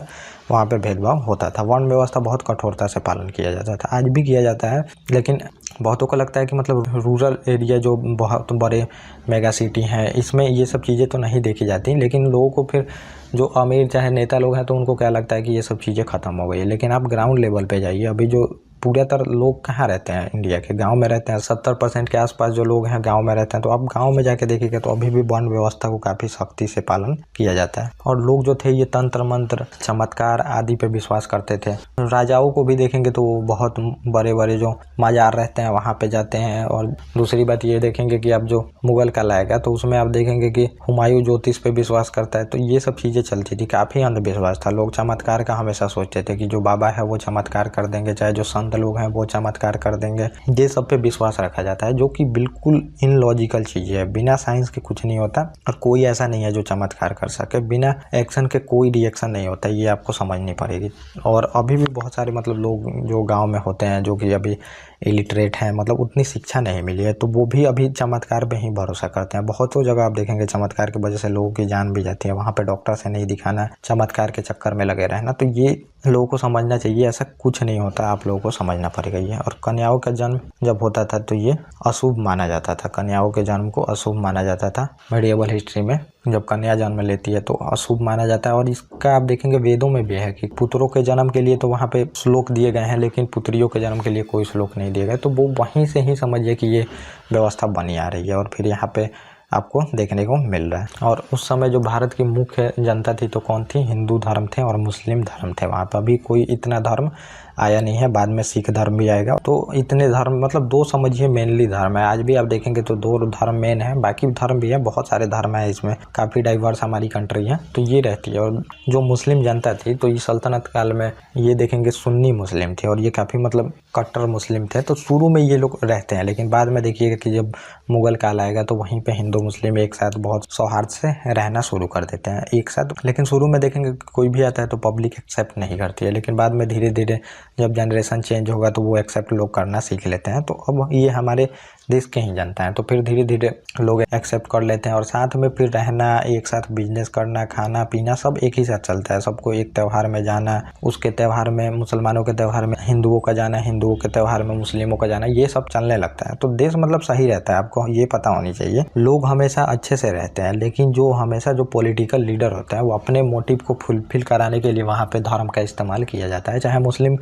वहाँ पे भेदभाव होता था। वर्ण व्यवस्था बहुत कठोरता से पालन किया जाता था, आज भी किया जाता है। लेकिन बहुतों को लगता है कि मतलब रूरल एरिया जो बहुत बड़े मेगा सिटी हैं इसमें ये सब चीज़ें तो नहीं देखी जाती, लेकिन लोगों को फिर जो अमीर चाहे नेता लोग हैं तो उनको क्या लगता है कि ये सब चीज़ें ख़त्म हो गई है। लेकिन आप ग्राउंड लेवल पे जाइए, अभी जो पूर्णतः लोग कहाँ रहते हैं, इंडिया के गांव में रहते हैं। 70% के आसपास जो लोग हैं गांव में रहते हैं। तो आप गांव में जाके देखिएगा तो अभी भी वर्ण व्यवस्था को काफ़ी सख्ती से पालन किया जाता है। और लोग जो थे ये तंत्र मंत्र, चमत्कार आदि पे विश्वास करते थे। राजाओं को भी देखेंगे तो बहुत बड़े बड़े जो मजार रहते हैं वहाँ पे जाते हैं। और दूसरी बात ये देखेंगे कि अब जो मुगल काल आएगा तो उसमें आप देखेंगे कि हुमायूं ज्योतिष पे विश्वास करता है। तो ये सब चीज़ें चलती थी, काफ़ी अंधविश्वास था। लोग चमत्कार का हमेशा सोचते थे कि जो बाबा है वो चमत्कार कर देंगे, चाहे जो संत लोग हैं वो चमत्कार कर देंगे। ये सब पे विश्वास रखा जाता है, जो कि बिल्कुल इनलॉजिकल चीज़ें है। बिना साइंस के कुछ नहीं होता और कोई ऐसा नहीं है जो चमत्कार कर सके। बिना एक्शन के कोई रिएक्शन नहीं होता, ये आपको समझनी पड़ेगी। और अभी भी बहुत सारे मतलब लोग जो गाँव में होते हैं जो कि अभी इलिटरेट हैं, मतलब उतनी शिक्षा नहीं मिली है, तो वो भी अभी चमत्कार पे ही भरोसा करते हैं। बहुतों जगह आप देखेंगे चमत्कार की वजह से लोगों की जान भी जाती है। वहाँ पे डॉक्टर से नहीं दिखाना, चमत्कार के चक्कर में लगे रहना। तो ये लोगों को समझना चाहिए, ऐसा कुछ नहीं होता, आप लोगों को समझना पड़ेगा ये। और कन्याओं का जन्म जब होता था तो ये अशुभ माना जाता था, कन्याओं के जन्म को अशुभ माना जाता था। मेडिएवल हिस्ट्री में जब कन्या जन्म लेती है तो अशुभ माना जाता है। और इसका आप देखेंगे वेदों में भी है कि पुत्रों के जन्म के लिए तो वहाँ पे श्लोक दिए गए हैं, लेकिन पुत्रियों के जन्म के लिए कोई श्लोक नहीं दिए गए। तो वो वहीं से ही समझिए कि ये व्यवस्था बनी आ रही है और फिर यहाँ पे आपको देखने को मिल रहा है। और उस समय जो भारत की मुख्य जनता थी तो कौन थी, हिंदू धर्म थे और मुस्लिम धर्म थे। वहाँ पर अभी कोई इतना धर्म आया नहीं है, बाद में सिख धर्म भी आएगा। तो इतने धर्म मतलब दो समझिए मेनली धर्म है। आज भी आप देखेंगे तो दो धर्म मेन है, बाकी धर्म भी है, बहुत सारे धर्म है इसमें, काफ़ी डाइवर्स हमारी कंट्री है। तो ये रहती है। और जो मुस्लिम जनता थी तो ये सल्तनत काल में ये देखेंगे सुन्नी मुस्लिम थे और ये काफ़ी मतलब कट्टर मुस्लिम थे। तो शुरू में ये लोग रहते हैं, लेकिन बाद में देखिएगा कि जब मुगल काल आएगा तो वहीं पे हिंदू मुस्लिम एक साथ बहुत सौहार्द से रहना शुरू कर देते हैं एक साथ। लेकिन शुरू में देखेंगे कोई भी आता है तो पब्लिक एक्सेप्ट नहीं करती है, लेकिन बाद में धीरे धीरे जब जनरेशन चेंज होगा तो वो एक्सेप्ट लोग करना सीख लेते हैं। तो अब ये हमारे देश के ही जनता है, तो फिर धीरे धीरे लोग एक्सेप्ट कर लेते हैं और साथ में फिर रहना, एक साथ बिजनेस करना, खाना पीना सब एक ही साथ चलता है। सबको एक त्यौहार में जाना, उसके त्यौहार में मुसलमानों के त्यौहार में हिंदुओं का जाना, हिंदुओं के त्यौहार में मुस्लिमों का जाना, ये सब चलने लगता है। तो देश मतलब सही रहता है, आपको ये पता होनी चाहिए। लोग हमेशा अच्छे से रहते हैं, लेकिन जो हमेशा जो पॉलिटिकल लीडर होता है वो अपने मोटिव को फुलफिल कराने के लिए वहाँ पे धर्म का इस्तेमाल किया जाता है। चाहे मुस्लिम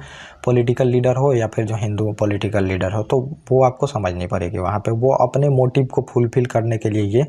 पॉलिटिकल लीडर हो या फिर जो हिंदू पॉलिटिकल लीडर हो, तो वो आपको समझनी पड़ेगी। वहाँ पे वो अपने मोटिव को फुलफिल करने के लिए ये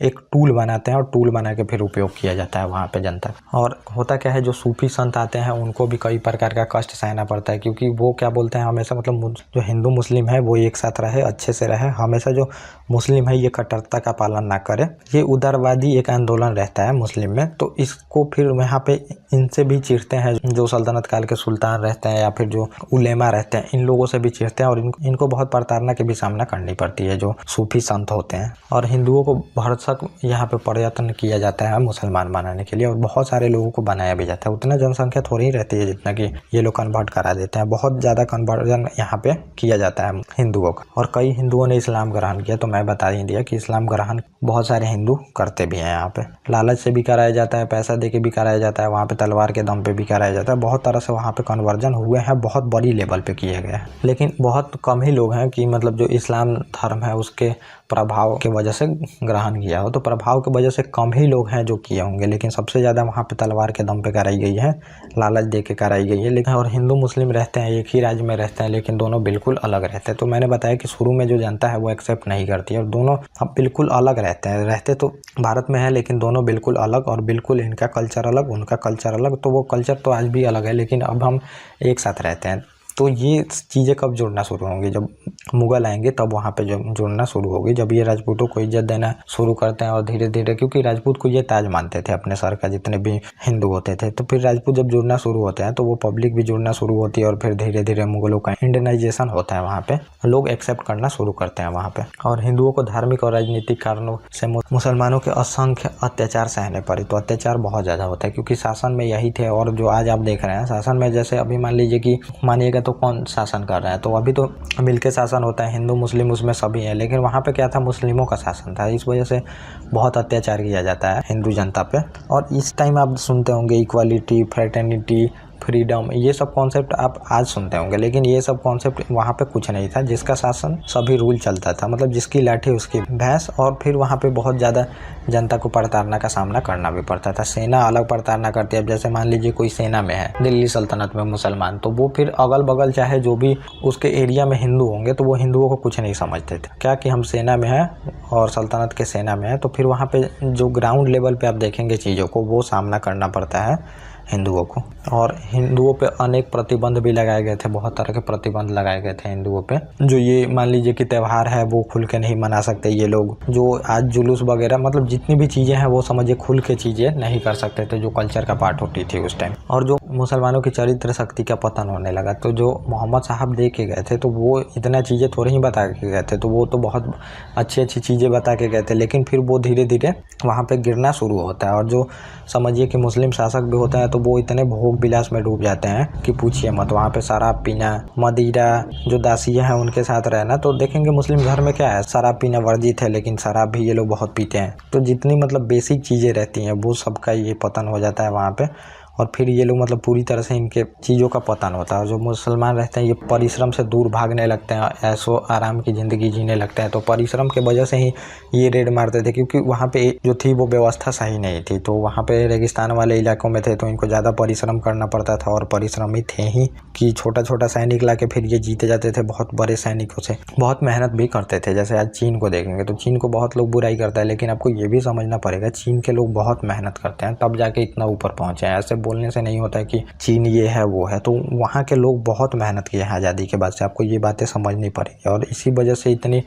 एक टूल बनाते हैं और टूल बना के फिर उपयोग किया जाता है वहाँ पे जनता। और होता क्या है, जो सूफी संत आते हैं उनको भी कई प्रकार का कष्ट सहना पड़ता है, क्योंकि वो क्या बोलते हैं हमेशा मतलब जो हिंदू मुस्लिम है वो एक साथ रहे, अच्छे से रहे। हमेशा जो मुस्लिम है ये कट्टरता का पालन ना करे। ये उदारवादी एक आंदोलन रहता है मुस्लिम में, तो इसको फिर यहाँ पे इनसे भी चिढ़ते हैं जो सल्तनत काल के सुल्तान रहते हैं या फिर जो उलेमा रहते हैं, इन लोगों से भी चिढ़ते हैं और इनको बहुत प्रताड़ना की भी सामना करनी पड़ती है जो सूफी संत होते हैं। और हिंदुओं को बहुत आकर्षक यहाँ पे प्रयत्न किया जाता है मुसलमान बनाने के लिए, और बहुत सारे लोगों को बनाया भी जाता है। उतना जनसंख्या थोड़ी ही रहती है जितना कि ये लोग कन्वर्ट करा देते हैं, बहुत ज़्यादा कन्वर्जन यहाँ पे किया जाता है हिंदुओं का। और कई हिंदुओं ने इस्लाम ग्रहण किया, तो मैं बता ही दिया कि इस्लाम ग्रहण बहुत सारे हिंदू करते भी हैं। यहाँ पे लालच से भी कराया जाता है, पैसा दे के भी कराया जाता है, वहाँ पे तलवार के दम पे भी कराया जाता है। बहुत तरह से वहाँ पे कन्वर्जन हुए हैं, बहुत बड़ी लेवल पे किए गए हैं। लेकिन बहुत कम ही लोग हैं कि मतलब जो इस्लाम धर्म है उसके प्रभाव के वजह से ग्रहण किया हो, तो प्रभाव की वजह से कम ही लोग हैं जो किए होंगे। लेकिन सबसे ज़्यादा वहाँ पे तलवार के दम पे कराई गई है, लालच दे के कराई गई है। लेकिन और हिंदू मुस्लिम रहते हैं, एक ही राज्य में रहते हैं, लेकिन दोनों बिल्कुल अलग रहते हैं। तो मैंने बताया कि शुरू में जो जनता है वो एक्सेप्ट नहीं करती है, और दोनों अब बिल्कुल अलग रहते हैं। रहते तो भारत में है, लेकिन दोनों बिल्कुल अलग, और बिल्कुल इनका कल्चर अलग, उनका कल्चर अलग। तो वो कल्चर तो आज भी अलग है, लेकिन अब हम एक साथ रहते हैं। तो ये चीज़ें कब जुड़ना शुरू होंगी? जब मुग़ल आएंगे तब वहाँ पे जुड़ना शुरू होगी, जब ये राजपूतों को इज्जत देना शुरू करते हैं। और धीरे धीरे, क्योंकि राजपूत को ये ताज मानते थे अपने सर का, जितने भी हिंदू होते थे, तो फिर राजपूत जब जुड़ना शुरू होते हैं तो वो पब्लिक भी जुड़ना शुरू होती है, और फिर धीरे धीरे मुग़लों का इंडियनाइजेशन होता है। वहाँ पे लोग एक्सेप्ट करना शुरू करते हैं वहाँ पे। और हिंदुओं को धार्मिक और राजनीतिक कारणों से मुसलमानों के असंख्य अत्याचार सहने पड़े। तो अत्याचार बहुत ज़्यादा होता है, क्योंकि शासन में यही थे। और जो आज आप देख रहे हैं शासन में, जैसे अभी मान लीजिए कि मानिएगा तो कौन शासन कर रहा है, तो अभी तो मिलके शासन होता है, हिंदू मुस्लिम उसमें सभी हैं। लेकिन वहाँ पे क्या था, मुस्लिमों का शासन था, इस वजह से बहुत अत्याचार किया जाता है हिंदू जनता पे। और इस टाइम आप सुनते होंगे इक्वालिटी, फ्रेटर्निटी, फ्रीडम, ये सब कॉन्सेप्ट आप आज सुनते होंगे, लेकिन ये सब कॉन्सेप्ट वहाँ पे कुछ नहीं था। जिसका शासन सभी रूल चलता था, मतलब जिसकी लाठी उसकी भैंस। और फिर वहाँ पे बहुत ज़्यादा जनता को प्रताड़ना का सामना करना भी पड़ता था। सेना अलग प्रताड़ना करती है। अब जैसे मान लीजिए कोई सेना में है दिल्ली सल्तनत में मुसलमान, तो वो फिर अगल बगल चाहे जो भी उसके एरिया में हिंदू होंगे, तो वो हिंदुओं को कुछ नहीं समझते थे, क्या कि हम सेना में हैं और सल्तनत के सेना में है। तो फिर वहाँ पे जो ग्राउंड लेवल पे आप देखेंगे चीज़ों को, वो सामना करना पड़ता है हिंदुओं को। और हिंदुओं पे अनेक प्रतिबंध भी लगाए गए थे, बहुत तरह के प्रतिबंध लगाए गए थे हिंदुओं पे। जो ये मान लीजिए कि त्यौहार है वो खुल के नहीं मना सकते ये लोग, जो आज जुलूस वगैरह, मतलब जितनी भी चीज़ें हैं वो समझिए खुल के चीज़ें नहीं कर सकते थे, जो कल्चर का पार्ट होती थी उस टाइम। और जो मुसलमानों की चरित्र शक्ति का पतन होने लगा, तो जो मोहम्मद साहब दे के गए थे, तो वो इतना चीज़ें थोड़ी ही बता के गए थे, तो वो तो बहुत अच्छी अच्छी चीज़ें बता के गए थे, लेकिन फिर वो धीरे धीरे वहाँ पे गिरना शुरू होता है। और जो समझिए कि मुस्लिम शासक भी होते हैं, तो वो इतने भोग विलास में डूब जाते हैं कि पूछिए मत। वहाँ पे शराब पीना, मदिरा, जो दासियाँ हैं उनके साथ रहना। तो देखेंगे मुस्लिम धर्म में क्या है, शराब पीना वर्जित है, लेकिन शराब भी ये लोग बहुत पीते हैं। तो जितनी मतलब बेसिक चीज़ें रहती हैं वो सबका ये पतन हो जाता है वहाँ पे। और फिर ये लोग मतलब पूरी तरह से इनके चीज़ों का पतन होता है। और जो मुसलमान रहते हैं ये परिश्रम से दूर भागने लगते हैं, ऐशो आराम की ज़िंदगी जीने लगते हैं। तो परिश्रम के वजह से ही ये रेड मारते थे, क्योंकि वहाँ पे जो थी वो व्यवस्था सही नहीं थी। तो वहाँ पे रेगिस्तान वाले इलाकों में थे, तो इनको ज़्यादा परिश्रम करना पड़ता था। और परिश्रमी थे ही कि छोटा छोटा सैनिक ला के फिर ये जीते जाते थे बहुत बड़े सैनिकों से। बहुत मेहनत भी करते थे। जैसे आज चीन को देखेंगे तो चीन को बहुत लोग बुराई करता है, लेकिन आपको ये भी समझना पड़ेगा चीन के लोग बहुत मेहनत करते हैं, तब जाके इतना ऊपर पहुँचे हैं। ऐसे बोलने से नहीं होता है कि चीन ये है वो है। तो वहाँ के लोग बहुत मेहनत किए हैं आज़ादी के बाद से, आपको ये बातें समझनी पड़ेगी। और इसी वजह से इतनी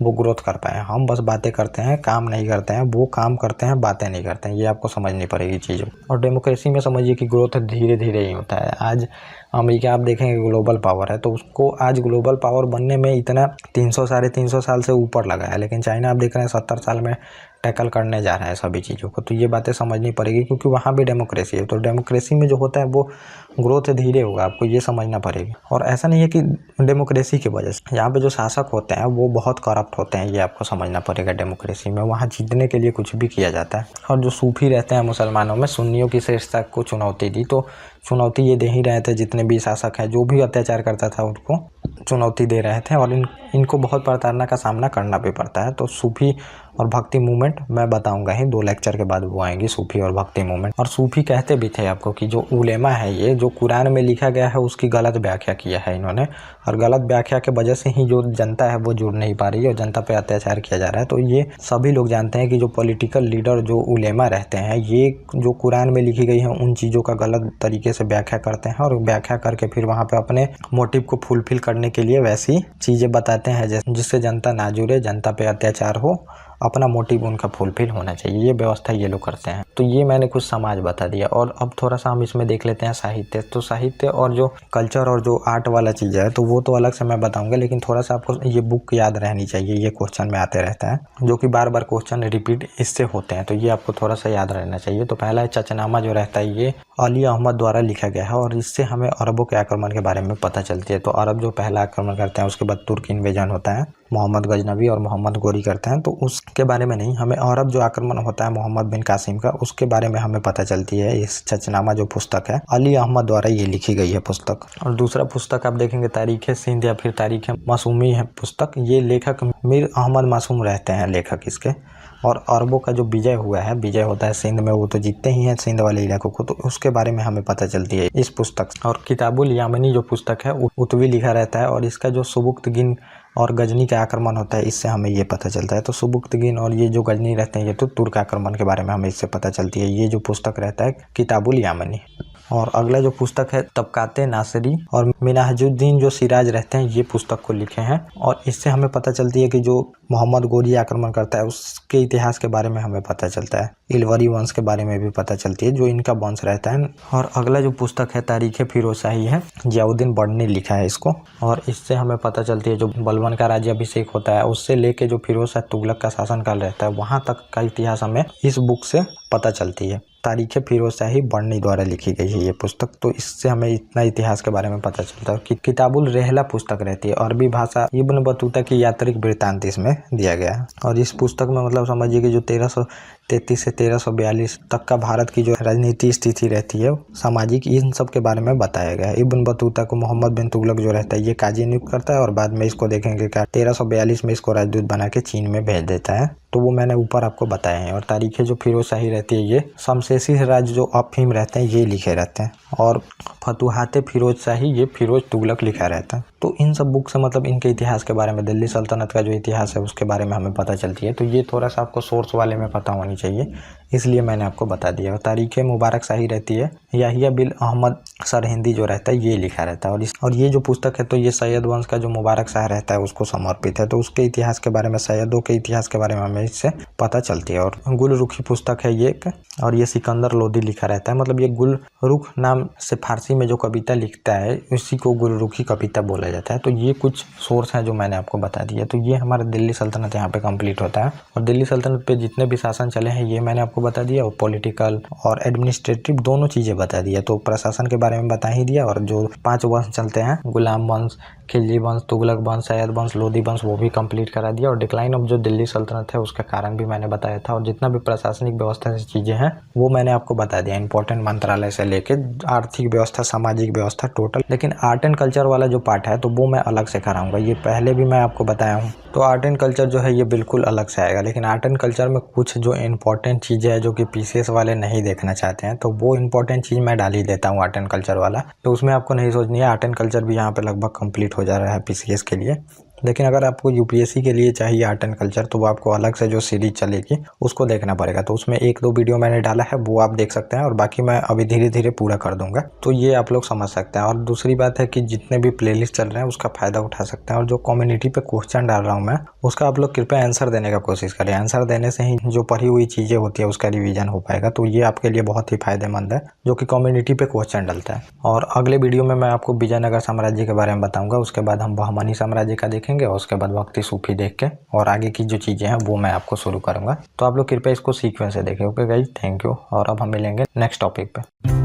वो ग्रोथ कर पाए। हम बस बातें करते हैं, काम नहीं करते हैं। वो काम करते हैं, बातें नहीं करते हैं। ये आपको समझनी पड़ेगी चीज़ों। और डेमोक्रेसी में समझिए कि ग्रोथ धीरे धीरे ही होता है। आज अमेरिका आप देखेंगे ग्लोबल पावर है, तो उसको आज ग्लोबल पावर बनने में इतना 300 साढ़े 300 साल से ऊपर लगा है। लेकिन चाइना आप देख रहे हैं 70 साल में टैकल करने जा रहा है सभी चीज़ों को। तो ये बातें समझनी पड़ेगी, क्योंकि वहाँ भी डेमोक्रेसी है। तो डेमोक्रेसी में जो होता है वो ग्रोथ धीरे होगा, आपको ये समझना पड़ेगा। और ऐसा नहीं है कि डेमोक्रेसी की वजह से यहाँ पे जो शासक होते हैं वो बहुत करप्ट होते हैं, ये आपको समझना पड़ेगा। डेमोक्रेसी में वहाँ जीतने के लिए कुछ भी किया जाता है। और जो सूफी रहते हैं मुसलमानों में, सुन्नियों की श्रेष्ठता को चुनौती दी, तो चुनौती ये दे ही रहे थे। जितने भी शासक हैं, जो भी अत्याचार करता था उनको चुनौती दे रहे थे। और इनको बहुत प्रताड़ना का सामना करना भी पड़ता है। तो सूफी और भक्ति मूवमेंट मैं बताऊंगा ही, 2 लेक्चर के बाद वो आएंगी, सूफी और भक्ति मूवमेंट। और सूफी कहते भी थे आपको कि जो उलेमा है, ये जो कुरान में लिखा गया है उसकी गलत व्याख्या किया है इन्होंने। और गलत व्याख्या के वजह से ही जो जनता है वो जुड़ नहीं पा रही है और जनता पे अत्याचार किया जा रहा है। तो ये सभी लोग जानते हैं कि जो पॉलिटिकल लीडर, जो उलेमा रहते हैं, ये जो कुरान में लिखी गई है उन चीज़ों का गलत तरीके से व्याख्या करते हैं। और व्याख्या करके फिर वहाँ पे अपने मोटिव को फुलफिल करने के लिए वैसी चीज़ें बताते हैं जिससे जनता ना जुड़े, जनता पे अत्याचार हो अपना मोटिव उनका फुलफिल होना चाहिए, ये व्यवस्था ये लोग करते हैं। तो ये मैंने कुछ समाज बता दिया। और अब थोड़ा सा हम इसमें देख लेते हैं साहित्य। तो साहित्य और जो कल्चर और जो आर्ट वाला चीज़ है तो वो तो अलग से मैं बताऊंगा, लेकिन थोड़ा सा आपको ये बुक याद रहनी चाहिए, ये क्वेश्चन में आते रहता है, जो कि बार बार क्वेश्चन रिपीट इससे होते हैं, तो ये आपको थोड़ा सा याद रहना चाहिए। तो पहला है चचनामा जो रहता है, ये अली अहमद द्वारा लिखा गया है और इससे हमें अरबों के आक्रमण के बारे में पता चलती है। तो अरब जो पहला आक्रमण करते हैं, उसके बाद तुर्क इन्वेजन होता है, मोहम्मद गजनवी और मोहम्मद गोरी करते हैं। तो उसके बारे में नहीं, हमें अरब जो आक्रमण होता है मोहम्मद बिन कासिम का, उसके बारे में हमें पता चलती है इस चचनामा जो पुस्तक है, अली अहमद द्वारा ये लिखी गई है पुस्तक। और दूसरा पुस्तक आप देखेंगे तारीख सिंध या फिर तारीख मासूमी है पुस्तक, ये लेखक मीर अहमद मासूम रहते हैं लेखक इसके। और अरबों का जो विजय हुआ है, विजय होता है सिंध में, वो तो जीतते ही हैं सिंध वाले इलाकों को, तो उसके बारे में हमें पता चलती है इस पुस्तक से। और किताबुल यामनी जो पुस्तक है उतवी लिखा रहता है और इसका जो सुबुक्तगिन और गजनी का आक्रमण होता है, इससे हमें ये पता चलता है। तो सुबुक्तगिन और ये जो गजनी रहते हैं, ये तो तुर्क आक्रमण के बारे में हमें इससे पता चलती है। ये जो पुस्तक रहता है किताबुल यामनी। और अगला जो पुस्तक है तबकाते नासिरी और मिनाजुद्दीन जो सिराज रहते हैं, ये पुस्तक को लिखे हैं और इससे हमें पता चलती है कि जो मोहम्मद गोरी आक्रमण करता है उसके इतिहास के बारे में हमें पता चलता है। इलवरी वंश के बारे में भी पता चलती है, जो इनका वंश रहता है। और अगला जो पुस्तक है तारीख फिरोजशाही है, जियाउद्दीन बर्ड ने लिखा है इसको और इससे हमें पता चलती है जो बलबन का राज्याभिषेक होता है उससे लेके जो फिरोज शाह तुगलक का शासनकाल रहता है, वहाँ तक का इतिहास हमें इस बुक से पता चलती है। तारीख फिरोजशाही बर्नी द्वारा लिखी गई है ये पुस्तक, तो इससे हमें इतना इतिहास के बारे में पता चलता है। कि किताबुल रहला पुस्तक रहती है, अरबी भाषा इब्न बतूता की यात्रिक वृत्तांत इसमें दिया गया है। और इस पुस्तक में मतलब समझिए कि जो 1333 से 1342 तक का भारत की जो राजनीति स्थिति रहती है, सामाजिक, इन सब के बारे में बताया गया है। इब्न बतूता को मोहम्मद बिन तुगलक जो रहता है ये काजी नियुक्त करता है और बाद में इसको देखेंगे क्या 1342 में इसको राजदूत बना के चीन में भेज देता है, तो वो मैंने ऊपर आपको बताए हैं। और तारीखें जो फिरोजशाही रहती है, ये शमसेसी राज्य जो अफीम रहते हैं ये लिखे रहते हैं। और फतुहाते फिरोजशाही ये फिरोज तुगलक लिखा रहता है। तो इन सब बुक से मतलब इनके इतिहास के बारे में, दिल्ली सल्तनत का जो इतिहास है उसके बारे में हमें पता चलती है। तो ये थोड़ा सा आपको सोर्स वाले में पता होनी चाहिए, इसलिए मैंने आपको बता दिया। और तारीख मुबारक शाही रहती है, याहिया बिन अहमद सरहिंदी जो रहता है ये लिखा रहता है। और ये जो पुस्तक है तो ये सैयद वंश का जो मुबारक शाह रहता है उसको समर्पित है, तो उसके इतिहास के बारे में, सैयदों के इतिहास के बारे में हमें इससे पता चलती है। और गुलरुखी पुस्तक है ये एक, और ये सिकंदर लोदी लिखा रहता है। मतलब ये गुलरुख नाम से फारसी में जो कविता लिखता है उसी को गुलरुखी कविता बोला जाता है। तो ये कुछ सोर्स हैं जो मैंने आपको बता दिया। तो ये हमारा दिल्ली सल्तनत यहाँ पे कंप्लीट होता है। और दिल्ली सल्तनत पे जितने भी शासन चले हैं ये मैंने आपको बता दिया, और पॉलिटिकल और एडमिनिस्ट्रेटिव दोनों चीज़ें बता दिया। तो प्रशासन के बारे में बता ही दिया, और जो 5 वंश चलते हैं, गुलाम वंश, खिलजी वंश, तुगलक वंश, सैयद वंश, लोदी वंश, वो भी कंप्लीट करा दिया। और डिक्लाइन ऑफ जो दिल्ली सल्तनत है उसका कारण भी मैंने बताया था। और जितना भी प्रशासनिक व्यवस्था से चीज़ें हैं वो मैंने आपको बता दिया, इंपॉर्टेंट मंत्रालय से लेके आर्थिक व्यवस्था, सामाजिक व्यवस्था, टोटल। लेकिन आर्ट एंड कल्चर वाला जो पार्ट है तो वो मैं अलग से कराऊंगा, ये पहले भी मैं आपको बताया हूँ। तो आर्ट एंड कल्चर जो है ये बिल्कुल अलग से आएगा, लेकिन आर्ट एंड कल्चर में कुछ जो इंपॉर्टेंट चीज़ें हैं जो कि पीसीएस वाले नहीं देखना चाहते हैं, तो वो इंपॉर्टेंट चीज़ मैं डाल ही देता हूँ आर्ट एंड कल्चर वाला। तो उसमें आपको नहीं सोचनी है, आर्ट एंड कल्चर भी यहाँ पे लगभग कंप्लीट हो जा रहा है पीसीएस के लिए। लेकिन अगर आपको यूपीएससी के लिए चाहिए आर्ट एंड कल्चर, तो वो आपको अलग से जो सीरीज चलेगी उसको देखना पड़ेगा। तो उसमें 1-2 वीडियो मैंने डाला है, वो आप देख सकते हैं, और बाकी मैं अभी धीरे धीरे पूरा कर दूंगा। तो ये आप लोग समझ सकते हैं। और दूसरी बात है कि जितने भी प्लेलिस्ट चल रहे हैं उसका फ़ायदा उठा सकते हैं। और जो कम्युनिटी पे क्वेश्चन डाल रहा हूँ मैं, उसका आप लोग कृपया आंसर देने का कोशिश करें। आंसर देने से ही जो पढ़ी हुई चीज़ें होती है उसका रिवीजन हो पाएगा। तो ये आपके लिए बहुत ही फायदेमंद है, जो कि कम्युनिटी पे क्वेश्चन डालता है। और अगले वीडियो में मैं आपको विजयनगर साम्राज्य के बारे में बताऊँगा, उसके बाद हम बहमनी साम्राज्य का देखेंगे, और उसके बाद वक्ती सूफी देख के और आगे की जो चीज़ें हैं वो मैं आपको शुरू करूँगा। तो आप लोग कृपया इसको सीक्वेंस से देखें। Okay guys, thank you. और अब हम मिलेंगे नेक्स्ट टॉपिक पे।